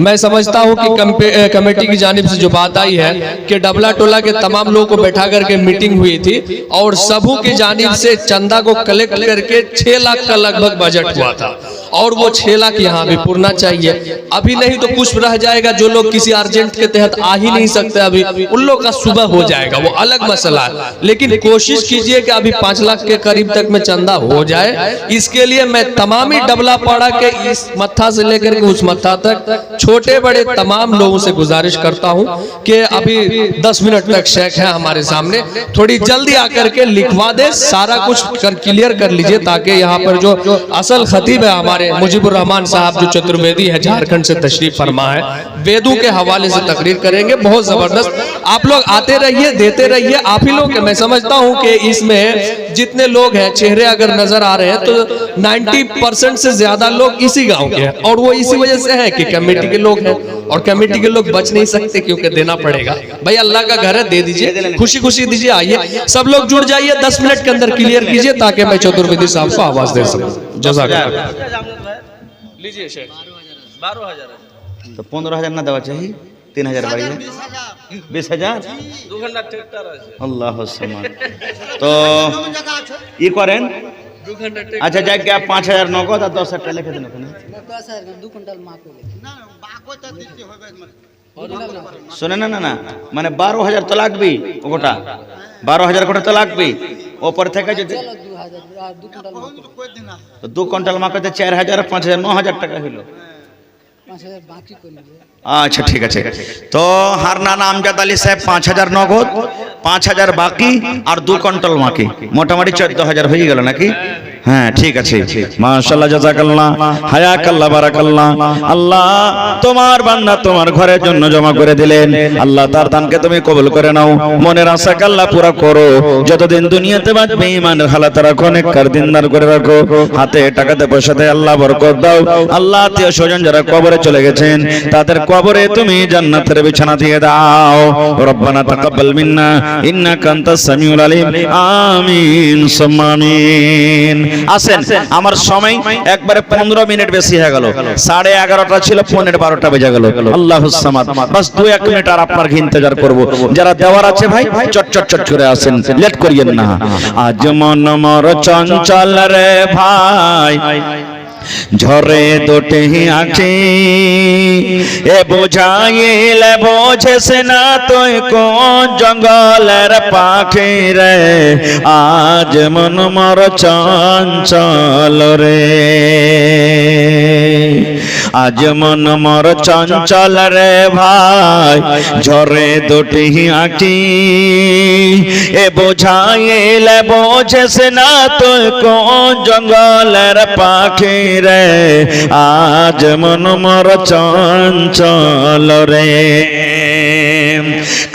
Speaker 2: मैं समझता हूं कि कमेटी की जानिब से जो बात आई है कि डबला टोला के तमाम लोगों को बैठा करके मीटिंग हुई थी और सबों की जानिब से चंदा को कलेक्ट करके 6 लाख का लगभग बजट हुआ था। और वो 6 लाख यहाँ भी पूरना चाहिए। अभी नहीं तो कुछ रह जाएगा, जो लोग किसी अर्जेंट के तहत आ ही नहीं सकते अभी, उन लोग का सुबह हो जाएगा, वो अलग मसला है। लेकिन कोशिश कीजिए कि अभी 5 लाख के करीब तक में चंदा हो जाए। इसके लिए मैं तमाम ही डबला पाड़ा के इस मत्था से लेकर के उस मत्था तक छोटे बड़े तमाम लोगों से गुजारिश करता हूं कि अभी 10 मिनट तक शेख है हमारे सामने, थोड़ी जल्दी आकर के लिखवा दे, सारा कुछ क्लियर कर लीजिए, ताकि यहाँ पर जो असल खतीब है हमारे मुजीबुर रहमान साहब जो चतुर्वेदी है, झारखंड से तशरीफ फरमा है, वेदों के हवाले से तकरीर करेंगे, बहुत जबरदस्त। आप लोग आते रहिए, देते रहिए। आप ही लोग, मैं समझता हूं कि इसमें जितने लोग हैं, चेहरे अगर नजर आ रहे हैं तो 90% से ज्यादा लोग इसी गांव के हैं, और वो इसी वजह से है कि कमेटी के लोग हैं, और कमेटी के लोग बच नहीं सकते क्योंकि देना पड़ेगा। भाई अल्लाह का घर है, दे दीजिए, खुशी खुशी दीजिए। आइए सब लोग जुड़ जाइए, 10 मिनट के अंदर क्लियर कीजिए ताकि मैं चतुर्वेदी साहब को आवाज दे सकूं। जज़ाकल्लाह। लीजिए शेख।
Speaker 4: 12,000
Speaker 1: तो 15,000 ना देवा चाहिए, 3,000 बाड़ी 20,000
Speaker 4: 2 घंटा ट्रैक्टर আছে
Speaker 1: আল্লাহ সমান। তো ই করেন, আচ্ছা যাক গিয়ে 5,000 নগদ আর 10,000 টাকা লিখে দেন ওখানে। শুনে না না না, মানে 12,000 তো লাগবেই, ওটা 12,000 কোটা তো লাগবেই। ওপর থেকে যদি 2 কুইন্টাল মাকতে 4,000 5,000 9,000 টাকা হলো। আচ্ছা ঠিক আছে। তো হারনানা আমজাদ আলী সাহেব 5,000 নগদ, 5,000 বাকি আর 2 কুইন্টাল মাকি, মোটামুটি 14,000 হয়ে গেল নাকি? হ্যাঁ ঠিক আছে, মাশাআল্লাহ, জাযাকাল্লাহ, হায়াকাল্লাহ, বারাকাল্লাহ। আল্লাহ তোমার বান্দা তোমার ঘরের জন্য জমা করে দিলেন, আল্লাহ তার দানকে তুমি কবুল করে নাও, মনের আশাকে আল্লাহ পুরা করো, যতদিন দুনিয়াতে বাঁচবে ঈমানের হালাত রাখো, নেককার দিনদার করে রাখো, হাতে টাকাতে পয়সাতে আল্লাহ বরকত দাও। আল্লাহ আত্মীয় স্বজন যারা কবরে চলে গেছেন তাদের কবরে তুমি জান্নাতের বিছানা দিয়ে দাও। রব্বানা তাকাব্বাল মিন্না ইন্নাকা আনতাস সামিউল আলিম, আমিন সুম্মা আমিন। আসেন, আমার সময় একবারে 15 মিনিট বেশি হয়ে গেল, 11:30টা ছিল, 12:15টা বেজে গেল। আল্লাহুস সামাদ, বাস 2-1 মিনিট আর আপনার ইন্তজার করব। যারা দেওয়ার আছে ভাই চট চট চট করে আসেন, লেট করিয়েন না। আজ মন মোর চঞ্চল রে ভাই, ঝরে দুটি আঁখি, এ বুঝাইলে বোঝেস না তুই কোন জঙ্গলের পাখি রে, আজ মন মোর চঞ্চল রে, আজ মন মোর চঞ্চল রে ভাই, ঝরে দুটি আঁখি, এ বুঝাইলে বোঝেস না তুই কোন জঙ্গলের পাখি রে, আজ মন মোর চঞ্চল রে।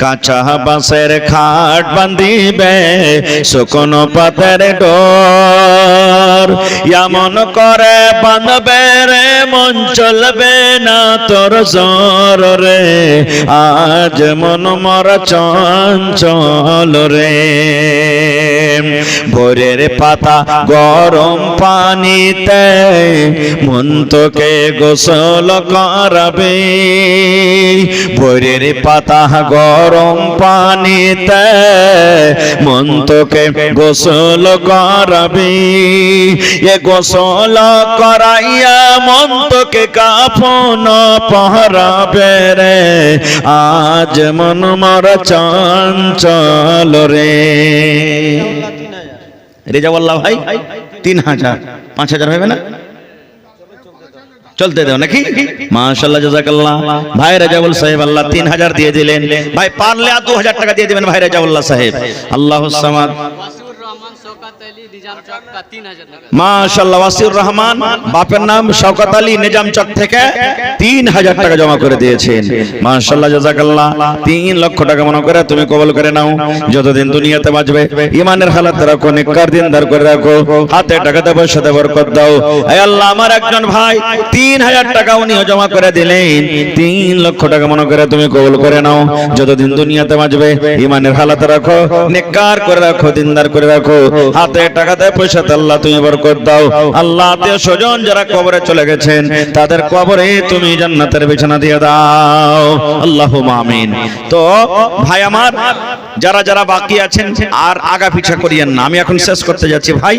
Speaker 1: কাঁচা বাঁশের খাট বান্ধিবে শুকনো পাতের ডোর, এমন করে বাঁধবে রে মন চলবে না তোর জোর রে, আজ মন মোর চঞ্চল রে। ভোরের পাতা গরম পানিতে মন তোকে গোসল করাবে, ভোরের পাতা গরম পানিতে মন তোকে গোসল করাবে, এ গোসল করাইয়া মন তোকে কাফন পহরাবে রে, আজ মন মোর চঞ্চল রে। রেজাউল্লাহ ভাই 3,000 5,000 হবে না? চলতে দাও নাকি? মাশাআল্লাহ, জাযাকাল্লাহ। ভাই রাজাউল সাহেব আল্লাহ 3,000 দিয়ে দিলেন, ভাই পারলে আর 2,000 টাকা দিয়ে দিবেন ভাই রাজাউল্লাহ সাহেব। আল্লাহুস সামাদ। মাশাআল্লাহ, ওয়াসিউর রহমান বাপের নাম শওকত আলী, নিজাম চক থেকে 3,000 টাকা জমা করে দিয়েছেন। মাশাআল্লাহ, জাযাকাল্লাহ। 3 লক্ষ টাকা মনে করে তুমি কবুল করে নাও, যতদিন দুনিয়াতে বাঁচবে ঈমানের হালাত রাখো, নেককার দিনদার করে রাখো, হাতে টাকাতে পয়সাতে বরকত দাও। হে আল্লাহ, আমার একজন ভাই 3,000 টাকা উনিও জমা করে দিলেন, 3 লক্ষ টাকা মনে করে তুমি কবুল করে নাও, যতদিন দুনিয়াতে বাঁচবে ঈমানের হালাত রাখো, নেককার করে রাখো, দিনদার করে রাখো, হাতে হাতে টাকাতে পয়সাতে আল্লাহ তুমি বরকত দাও। আল্লাহ আত্মীয় স্বজন যারা কবরে চলে গেছেন তাদের কবরে তুমি জান্নাতের বিছানা দিয়ে দাও, আল্লাহুম্মা আমিন। তো ভাই আমার যারা যারা বাকি আছেন আর আগা পিছা করিয়েন না, আমি এখন শেষ করতে যাচ্ছি ভাই।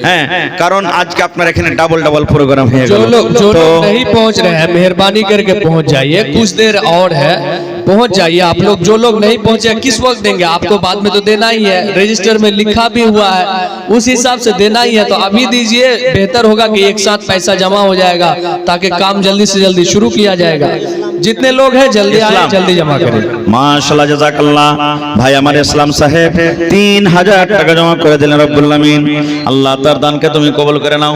Speaker 1: হ্যাঁ, কারণ আজকে আপনার এখানে ডাবল ডাবল প্রোগ্রাম হয়ে গেল।
Speaker 2: जो
Speaker 1: তো
Speaker 2: लोग नहीं पहुंच रहे हैं मेहरबानी करके पहुंच जाइए, कुछ देर और है, पहुंच जाइए आप लोग। जो लोग नहीं पहुंचे किस वक्त देंगे? आपको बाद में तो देना ही है, रजिस्टर में लिखा भी हुआ है, उस हिसाब से देना ही है। तो अभी दीजिए, बेहतर होगा कि एक साथ पैसा जमा हो जाएगा ताकि काम जल्दी से जल्दी शुरू किया जाएगा। जितने लोग हैं जल्दी आए, जल्दी जमा करें।
Speaker 1: মাশাআল্লাহ, জাযাকাল্লাহ। ভাই আমার ইসলাম সাহেব 3000 টাকা জমা করে দিলেন, রব্বুল আমিন আল্লাহ তার দানকে তুমি কবুল করে নাও।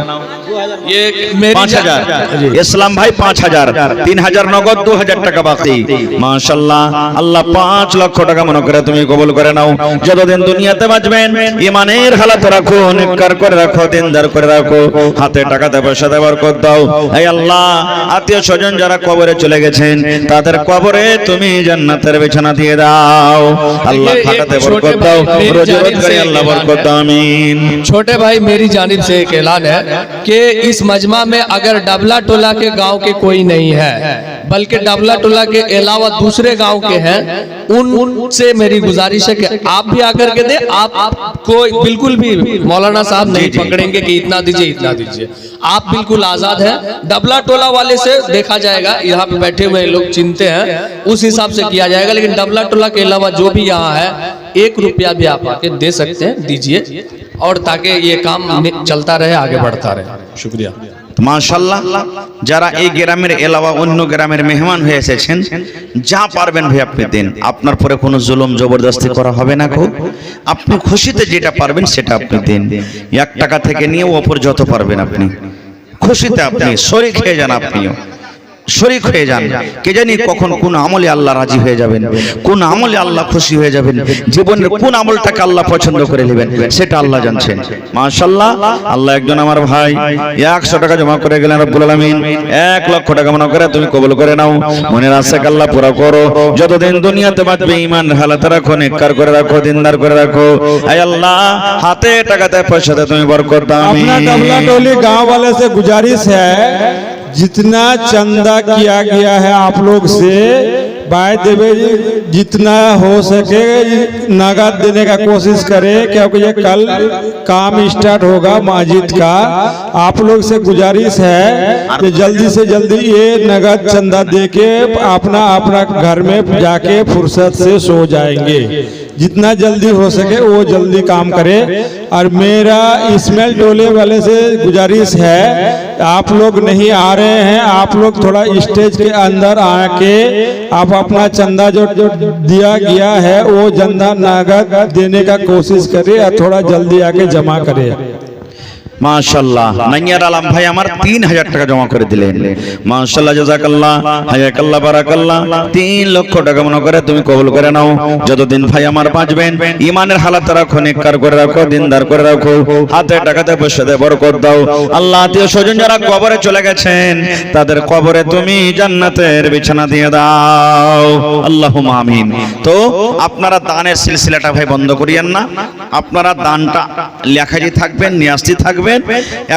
Speaker 2: ये मेरी
Speaker 1: 5000 ইসলাম ভাই 5000, 3000 নগদ, 2000 টাকা বাকি। মাশাআল্লাহ, আল্লাহ 5 লক্ষ টাকা মনে করে তুমি কবুল করে নাও। যতদিন দুনিয়াতে বাঁচবেন ঈমানের হালাত রাখো, নেককার করে রাখো, দিনদার করে রাখো, হাতে টাকাতে পয়সাতে বরকত দাও। হে আল্লাহ, আত্মীয় স্বজন যারা কবরে চলে গেছেন তাদের কবরে তুমি জান্নাতের বিছানা দিয়ে দাও, আল্লাহ খাটাতে বরকত দাও, রোজি রোজগারে আল্লাহ বরকত দাও, আমিন।
Speaker 2: छोटे भाई मेरी जानिब से एक ऐलान है कि इस मजमा में अगर डबला टोला के गांव के कोई नहीं है, बल्कि डबला टोला के अलावा दूसरे गांव के हैं, उनसे मेरी गुजारिश है कि आप भी आकर के दे। आपको बिल्कुल भी मौलाना साहब नहीं पकड़ेंगे कि इतना दीजिए इतना दीजिए, आप बिल्कुल आजाद हैं। डबला टोला वाले से देखा जाएगा, यहाँ पे बैठे हुए लोग चिंते हैं, उस हिसाब से किया जाएगा। लेकिन डबला टोला के अलावा जो भी यहाँ है, 1 रुपया भी आप आके दे सकते हैं, दीजिए, और ताकि ये काम चलता रहे, आगे बढ़ता रहे। शुक्रिया।
Speaker 1: মাশাআল্লাহ, যারা এই গ্রামের এলাওয়া অন্য গ্রামের মেহমান হয়ে এসেছেন, যা পারবেন ভাই আপনি দেন। আপনার পরে কোনো জুলুম জবরদস্তি করা হবে না গো। আপনি খুশিতে যেটা পারবেন সেটা আপনি দেন। 1 টাকা থেকে নিয়ে ওপর যত পারবেন আপনি খুশিতে আপনি শরীক হয়ে যান, আপনিও শরীক হয়ে যান। কে জানি কখন কোন আমলে আল্লাহ রাজি হয়ে যাবেন, কোন আমলে আল্লাহ খুশি হয়ে যাবেন, জীবনের কোন আমলটাকে আল্লাহ পছন্দ করে নেবেন সেটা আল্লাহ জানছেন। মাশাআল্লাহ, আল্লাহ একজন আমার ভাই 100 টাকা জমা করে গেলেন, রব্বুল আলামিন 1 লক্ষ টাকা মনে করে তুমি কবুল করে নাও। মনের আশাকে আল্লাহ পুরা করো। যতদিন দুনিয়াতে বাঁচবে ঈমানের হালাত রাখো, নেককার করে রাখো, দিনদার করে রাখো। হে আল্লাহ, হাতে টাকাতে পয়সাতে তুমি বরকত দাও, আমিন।
Speaker 5: अपना डबला टोली गांव वाले से गुजारिश है, जितना चंदा किया गया है आप लोग से भाई देवे जी, जितना हो सके नगद देने का कोशिश करें, क्योंकि ये कल काम स्टार्ट होगा मस्जिद का। आप लोग से गुजारिश है कि जल्दी से जल्दी ये नगद चंदा दे के अपना अपना घर में जाके फुर्सत से सो जाएंगे। जितना जल्दी हो सके वो जल्दी काम करे। और मेरा इस्माइल टोले वाले से गुजारिश है, आप लोग नहीं आ रहे हैं, आप लोग थोड़ा स्टेज के अंदर आके आप अपना चंदा जो दिया गया है वो चंदा नगद देने का कोशिश करें और थोड़ा जल्दी आके जमा करें।
Speaker 1: মাশাআল্লাহ, নাইয়ার আলম ভাই আমার 3000 টাকা জমা করে দিলেন। মাশাআল্লাহ, জাযাকাল্লাহ, হায়াকাল্লাহ, বারাকাল্লাহ। 3 লক্ষ টাকা মনে করে তুমি কবুল করে নাও। যতদিন ভাই আমার বাঁচবেন ঈমানের হালাত রাখো, নেককার করে রাখো, দিনদার করে রাখো, হাতে টাকাতে পয়সাতে বরকত দাও। আল্লাহ আত্মীয় স্বজন যারা কবরে চলে গেছেন তাদের কবরে তুমি জান্নাতের বিছানা দিয়ে দাও, আল্লাহুম্মা আমিন। তো আপনারা দানের সিলসিলাটা ভাই বন্ধ করিয়েন না, আপনারা দানটা লেখাজি থাকবেন, নিয়াজতি থাকবেন।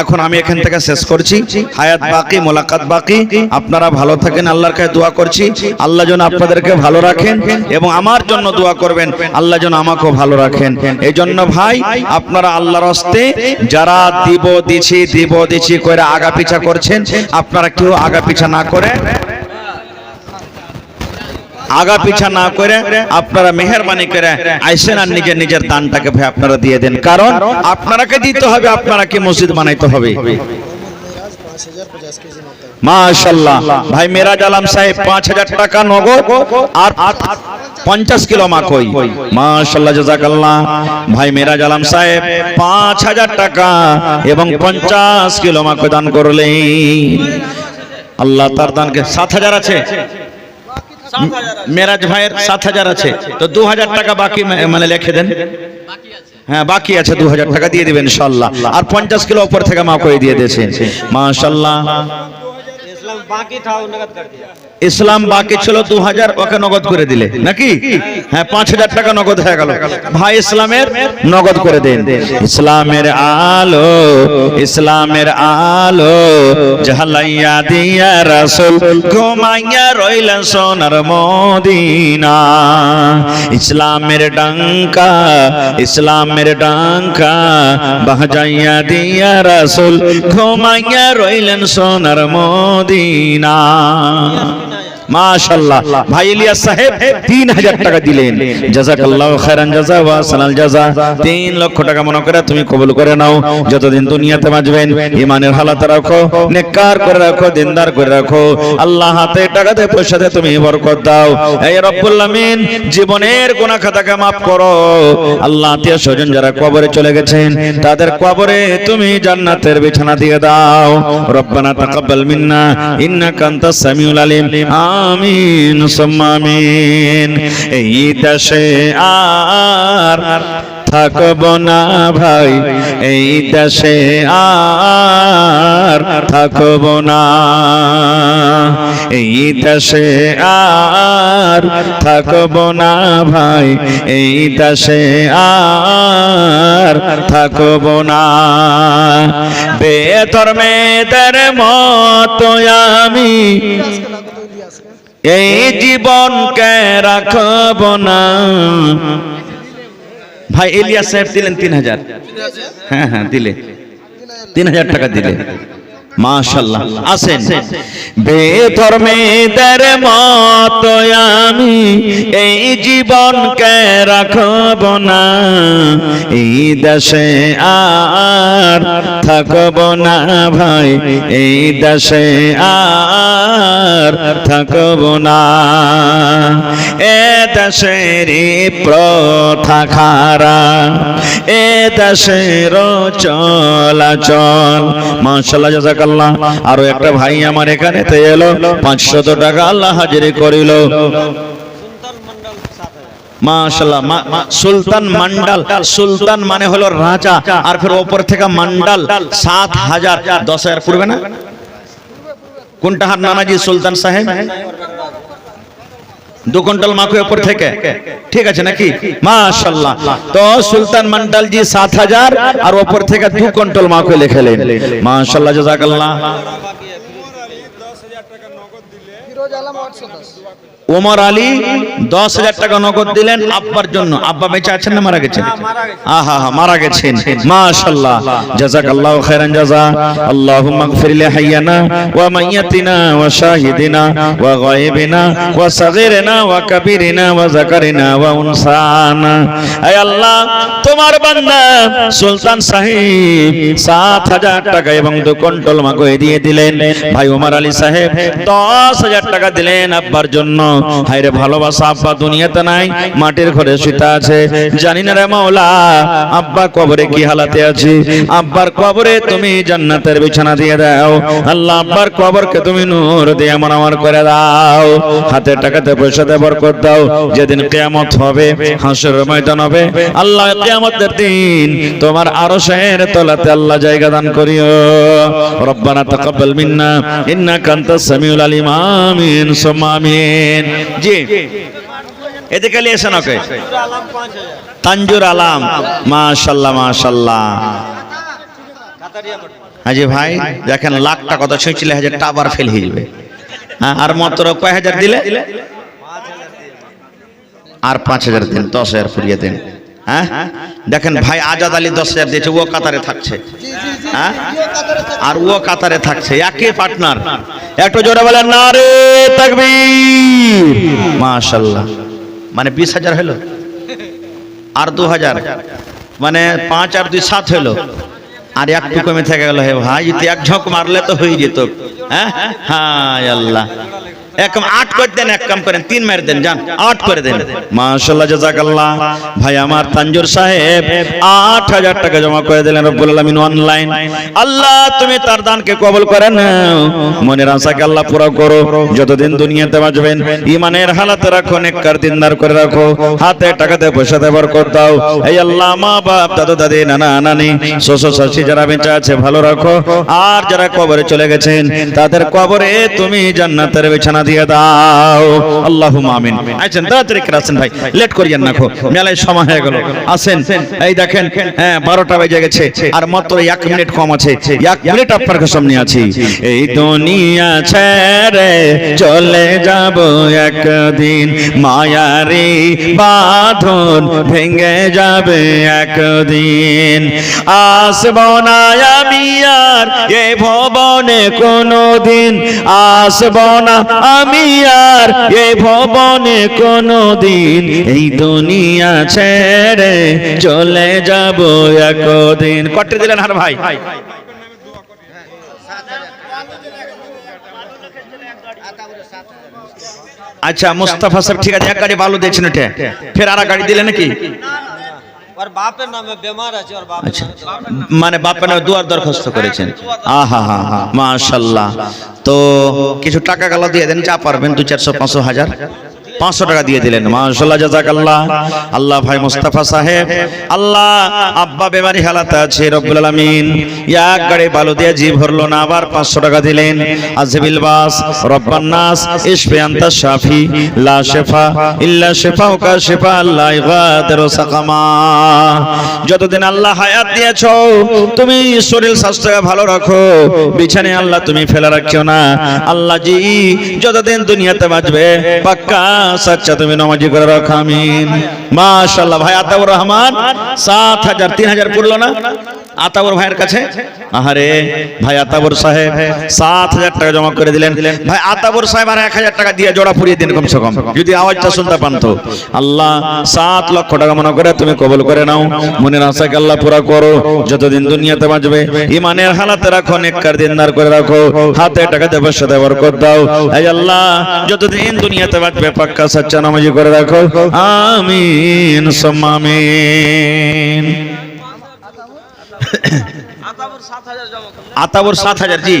Speaker 1: এখন আমি এখান থেকে শেষ করছি, হায়াত বাকি, মোলাকাত বাকি। আপনারা ভালো থাকেন, আল্লাহর কাছে দোয়া করছি আল্লাহ যেন আপনাদেরকে ভালো রাখেন, এবং আমার জন্য দোয়া করবেন আল্লাহ যেন আমাকেও ভালো রাখেন। এই জন্য ভাই আপনারা আল্লাহর হস্তে যারা দিব দিছি করে আগা পিছা করছেন, আপনারা কেউ আগা পিছা না করে আপনারা মেহেরবানি করে আইসেন আর নিজের নিজের দানটাকে ভাই আপনারা দিয়ে দেন। কারণ আপনারাকে দিতে হবে, আপনারা কি মসজিদ বানাইতে হবে। মাশাআল্লাহ, ভাই মেরাজ আলম সাহেব 5000 টাকা নগদ আর 50 কিলো মাকই। মাশাআল্লাহ, জাযাকাল্লাহ। ভাই মেরাজ আলম সাহেব 5000 টাকা এবং 50 কিলো মাকই দান করলেন। আল্লাহ তার দানকে 7000 আছে, মেরাজ ভাইয়ের 7000 আছে, তো 2000 টাকা বাকি মানে লিখে দেন। হ্যাঁ, বাকি আছে 2000 টাকা দিয়ে দিবেন ইনশাআল্লাহ। আর 50 কিলো উপর থেকে মাকই দিয়ে দিয়েছেন। মাশাআল্লাহ,
Speaker 6: बाकी था वो नगद कर दिया।
Speaker 1: ইসলাম বাকি ছিল 2000, ওকে নগদ করে দিলে নাকি? হ্যাঁ, 5000 টাকা নগদ হয়ে গেল। ভাই ইসলামের নগদ করে দেন। ইসলামের আলো, ইসলামের আলো জ্বালাইয়া দিয়া রাসূল ঘুমাইয়া রইলেন সোনার মদিনা। ইসলামের ডঙ্কা, ইসলামের ডঙ্কা বাজাইয়া দিয়া রাসূল ঘুমাইয়া রইলেন সোনার মদিনা। মাশাআল্লাহ, ভাই ইলিয়াস সাহেব 3000 টাকা দিলেন। জাযাকাল্লাহু খাইরান জাযা ওয়া সানাল জাযা। 3 লক্ষ টাকা মনে করে তুমি কবুল করে নাও। যতদিন দুনিয়াতে বাঁচবেন ঈমানের হালাত রাখো, নেককার করে রাখো, দিনদার করে রাখো। আল্লাহ হাতে টাকাতে পয়সাতে তুমি বরকত দাও। এই রব্বুল আমিন জীবনের গুনাহ খাতাকে maaf করো। আল্লাহ আত্মীয় স্বজন যারা কবরে চলে গেছেন তাদের কবরে তুমি জান্নাতের বিছানা দিয়ে দাও। রব্বানা তাকাব্বাল মিন্না ইন্নাকা আনতাস সামিউল আলিম। আমিন সুম্মা আমিন। এই দেশে আর থাকব না ভাই, এই দেশে আর থাকব না, এই দেশে আর থাকব না ভাই, এই দেশে আর থাকব না। বেধর্মেদের মতো আমি এই জীবনকে রাখব না। ভাই ইলিয়াস সাহেব দিলেন 3000। হ্যাঁ হ্যাঁ দিলে 3000 টাকা দিলে। মাশাআল্লাহ, আসেন। বেধর্মেদের মতো আমি এই জীবনকে রাখব না, এই দেশে আর থাকব না ভাই, এই দেশে আর থাকব না। এ দেশের প্রথা খারাপ, এ দেশের চলাচল। মাশাআল্লাহ, জাযাকাল্লাহ। আরো একটা ভাই আমার এখানে তে এলো, 500 টাকা আল্লাহ হাজিরি করিল। মাশাআল্লাহ, সুলতান মন্ডল। সুলতান মানে হলো রাজা, আর ফির উপর থেকে মন্ডল 7000। 10000 পড়বে না? কোনটা হাত নানাজি সুলতান সাহেব? 2 কুইন্টাল মাখো উপর থেকে, ঠিক আছে নাকি? মাশাআল্লাহ। তো সুলতান মন্ডল জি 7000 আর উপর থেকে 2 কুইন্টাল মাখো লিখলেন। মাশাআল্লাহ, জাযাকাল্লাহ। ওমর আলী 10000 টাকা নগদ দিলেন আব্বার জন্য। আব্বা বেঁচে আছেন না মারা গেছেন? আহা হা, মারা গেছেন। মাশাআল্লাহ, জাযাকাল্লাহু খাইরান জাযা। আল্লাহুম্মা ইগফির লি হাইয়ানা ওয়া মাইয়াতিনা ওয়া শাহিদিনা ওয়া গায়বিনা ওয়া সাগীরিনা ওয়া কাবীরিনা ওয়া যাকারিনা ওয়া উনসানা। হে আল্লাহ, তোমার বান্দা সুলতান সাহেব 7000 টাকা এবং 2 কুইন্টাল মাগো দিয়ে দিলেন। ভাই ওমর আলী সাহেব 10000 টাকা দিলেন আব্বার জন্য। হায়রে ভালোবাসা, আব্বা দুনিয়াতে নাই, মাটির ঘরে শুতে আছে। জানি না রে মাওলা আব্বা কবরে কি হালাতে আছে। আব্বার কবরে তুমি জান্নাতের বিছানা দিয়ে দাও। আল্লাহ আব্বার কবরকে তুমি নূর দিয়ে আমার করে দাও। হাতে টাকাতে পয়সাতে বরকত দাও। যেদিন কিয়ামত হবে, হাসরের ময়দান হবে, আল্লাহ কিয়ামতের দিন তোমার আরশের তলাতে আল্লাহ জায়গা দান করিও। রব্বানা তাকাব্বাল মিন্না ইন্নাকা আনতাস সামিউল আলিম। আমিন সুম্মা আমিন। জি, এদিকে এসে নাকি তানজুর আলম। মাশাআল্লাহ, মাশাআল্লাহ। হাজি ভাই দেখেন, লাখটা কত ছুঁচলে 1000 টা আবার ফেল হয়ে যাবে। আর মাত্র কয় হাজার দিলে? আর 5000 দিন, 10000 ফুরিয়ে দেন। হ্যাঁ দেখেন ভাই আজাদ আলী 10000 দিয়েছে, ও কাতারে থাকছে। হ্যাঁ, আর ও কাতারে থাকছে, একই পার্টনার। একটু জোরে বলেন নারে তাকবীর। মাশাআল্লাহ, মানে 20000 হলো, আর 2000 মানে 5 আর 2 7 হলো, আর একটু কমে থেকে গেল। হে ভাই, যদি এক ঝোঁক মারলে তো হয়ে যেত। হ্যাঁ হ্যাঁ আল্লাহ, এক 8 করে দেন, এক কাম করেন 3 মেরে দেন, যান 8 করে দেন। মাশাআল্লাহ, জাযাকাল্লাহ। ভাই আমার তানজুর সাহেব 8000 টাকা জমা করে দিলেন রব্বুল আলামিন অনলাইন। আল্লাহ তুমি তার দানকে কবুল করে নাও, মনের আশাকে আল্লাহ পুরো করো। যতদিন দুনিয়াতে বাঁচবেন ঈমানের হালাতে রাখো, নেককার দিনদার করে রাখো, হাতে টাকাতে পয়সাতে বরকত দাও। এই আল্লাহ মা বাপ দাদু দাদি নানা নানি শ্বশুর শাশুড়ি যারা বেঁচে আছে ভালো রাখো, আর যারা কবরে চলে গেছেন তাদের কবরে তুমি জান্নাতের বিছানা দিয়ে দাও, আল্লাহুম্মা আমিন। আছেন তাড়াতাড়ি করে আসেন ভাই, লেট করিয়েন না, খো মেলায় সময় হয়ে গেল। আসেন, এই দেখেন, হ্যাঁ 12টা বেজে গেছে, আর মাত্র 1 মিনিট কম আছে। 1 মিনিট আপনার সামনে আছি। এই দুনিয়া ছেড়ে চলে যাব একদিন, মায়ারি বাঁধন ভেঙে যাবে একদিন। আসব না আমি আর এ ভবনে কোনদিন, আসব না আমি আর এ ভবনে কোনদিন, এই দুনিয়া ছেড়ে চলে যাব একদিন। কটে দিলেন হার ভাই? अच्छा मुस्तफा साहब ठीक है, एक गाड़ी बालू दिए छिनटे, फिर आरा गाड़ी दिले नाकि?
Speaker 6: और बापेर नामे बेमार আছে और बाप
Speaker 1: अच्छा মানে বাপের নামে দুয়ার দরখাস্ত করেছেন। আহা হা হা মাশাআল্লাহ। তো কিছু টাকা গালা দিয়ে দেন, যা পারবেন 200, 400, 500, 1000, 500 টাকা দিয়ে দিলেন। মাশাআল্লাহ, জাযাকাল্লাহ। আল্লাহ ভাই মুস্তাফা সাহেব, আল্লাহ আব্বা বেমারি হালাতে আছে, রব্বুল আলামিন এক গাড়ি বালু দিয়ে জি ভরলো না, আবার 500 টাকা দিলেন। আজবিল বাস রব্বান নাস ইশফি আনতা শাফি লা শিফা ইল্লা শিফাউকা শিফা লা ইগাদিরু সাকামা। যতদিন আল্লাহ হায়াত দিয়েছো, তুমি শরীর স্বাস্থ্য ভালো রাখো, বিছানায় আল্লাহ তুমি ফেলে রাখিও না। আল্লাহ জি যতদিন দুনিয়াতে বাঁচবে পাক্কা সচ্চা তুমি নামাজি করে রাখো, আমিন। মাশাআল্লাহ। ভাই আতাউর রহমান 7000, 3000 পড়লো না আতাউর ভাইয়ের কাছে? আহারে ভাই আতাউর সাহেব 7000 টাকা জমা করে দিলেন। ভাই আতাউর সাহেব আর 1000 টাকা দিয়ে জোড়া পুরিয়ে দিন কমসে কম, যদি আওয়াজটা শুনতে পান তো। আল্লাহ 7 লক্ষ টাকা মনে করে তুমি কবুল করে নাও, মনের আশাকে আল্লাহ পুরা করো। যতদিন দুনিয়াতে বাঁচবে ইমানের হালাতে রাখো, নেককার দিনদার করে রাখো, হাতে টাকা দেবার সাথে বরকত দাও। এই আল্লাহ যতদিন দুনিয়াতে বাঁচবে পাক্কা সচ্চা নামাজি করে রাখো, আমিন সুম্মা আমিন। আতাবুর 7000 জি,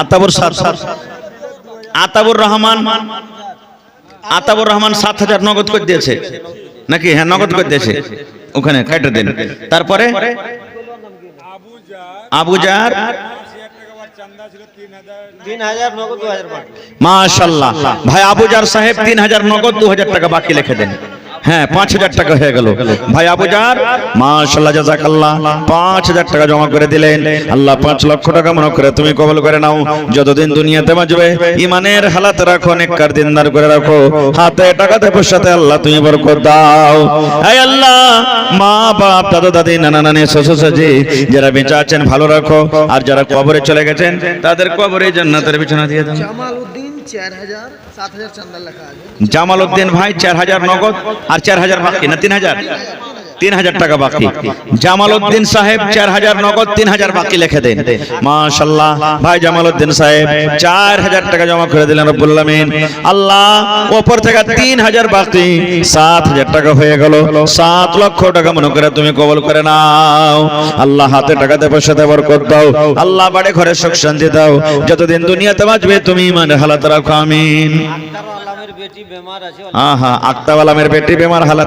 Speaker 1: আতাবুর 7 আতাবুর রহমান 7000 নগদ করে দিয়েছে নাকি? হ্যাঁ নগদ করে দিয়েছে, ওখানে কাটে দেন। তারপরে আবুজার
Speaker 6: 3000 নগদ 2000 বাকি।
Speaker 1: মাশাআল্লাহ। ভাই আবুজার সাহেব 3000 নগদ 2000 টাকা বাকি লিখে দেন। হ্যাঁ 5000 টাকা হয়ে গেল। ভাই আবুজার মাশাআল্লাহ, জাযাকাল্লাহ 5000 টাকা জমা করে দিলেন। আল্লাহ 5 লক্ষ টাকা মনে করে তুমি কবুল করে নাও। যতদিন দুনিয়াতে বাঁচবে ইমানের হালাত রাখো, নেককার দিনদার করে রাখো, হাতে টাকা দেবার সাথে আল্লাহ তুমি বরকত দাও। হে আল্লাহ মা বাপ দাদা দাদি নানা নানি শ্বশুর শাশুড়ি যারা বেঁচে আছেন ভালো রাখো, আর যারা কবরে চলে গেছেন তাদের কবরে জান্নাতের বিছানা দিয়ে দাও।
Speaker 6: জামালউদ্দিন 4000, 7000 চাঁদা লেখা আছে।
Speaker 1: জামালউদ্দিন ভাই 4000 নগদ আর 4000 বাকি না? 3000 টাকা বাকি। জামালউদ্দিন সাহেব 4000 নগদ, 3000 বাকি লিখে দেন। মাশাআল্লাহ। ভাই জামালউদ্দিন সাহেব 4000 টাকা জমা করে দিলেন রব্বুল আলামিন। আল্লাহ উপর থেকে 3000 বাকি, 7000 টাকা হয়ে গেল। 7 লক্ষ টাকা মনে করে তুমি কবুল করে নাও। আল্লাহ হাতে টাকা দেবার সাথে বরকত দাও। আল্লাহ বাড়ি ঘরে সুখ শান্তি দাও। যতদিন দুনিয়াতে বাঁচবে তুমি ইমানের হালাত রাখো, আমিন।
Speaker 6: আক্তার আলমের বেটি বেমার আছে।
Speaker 1: আহা আক্তার আলমের বেটি বেমার হালাত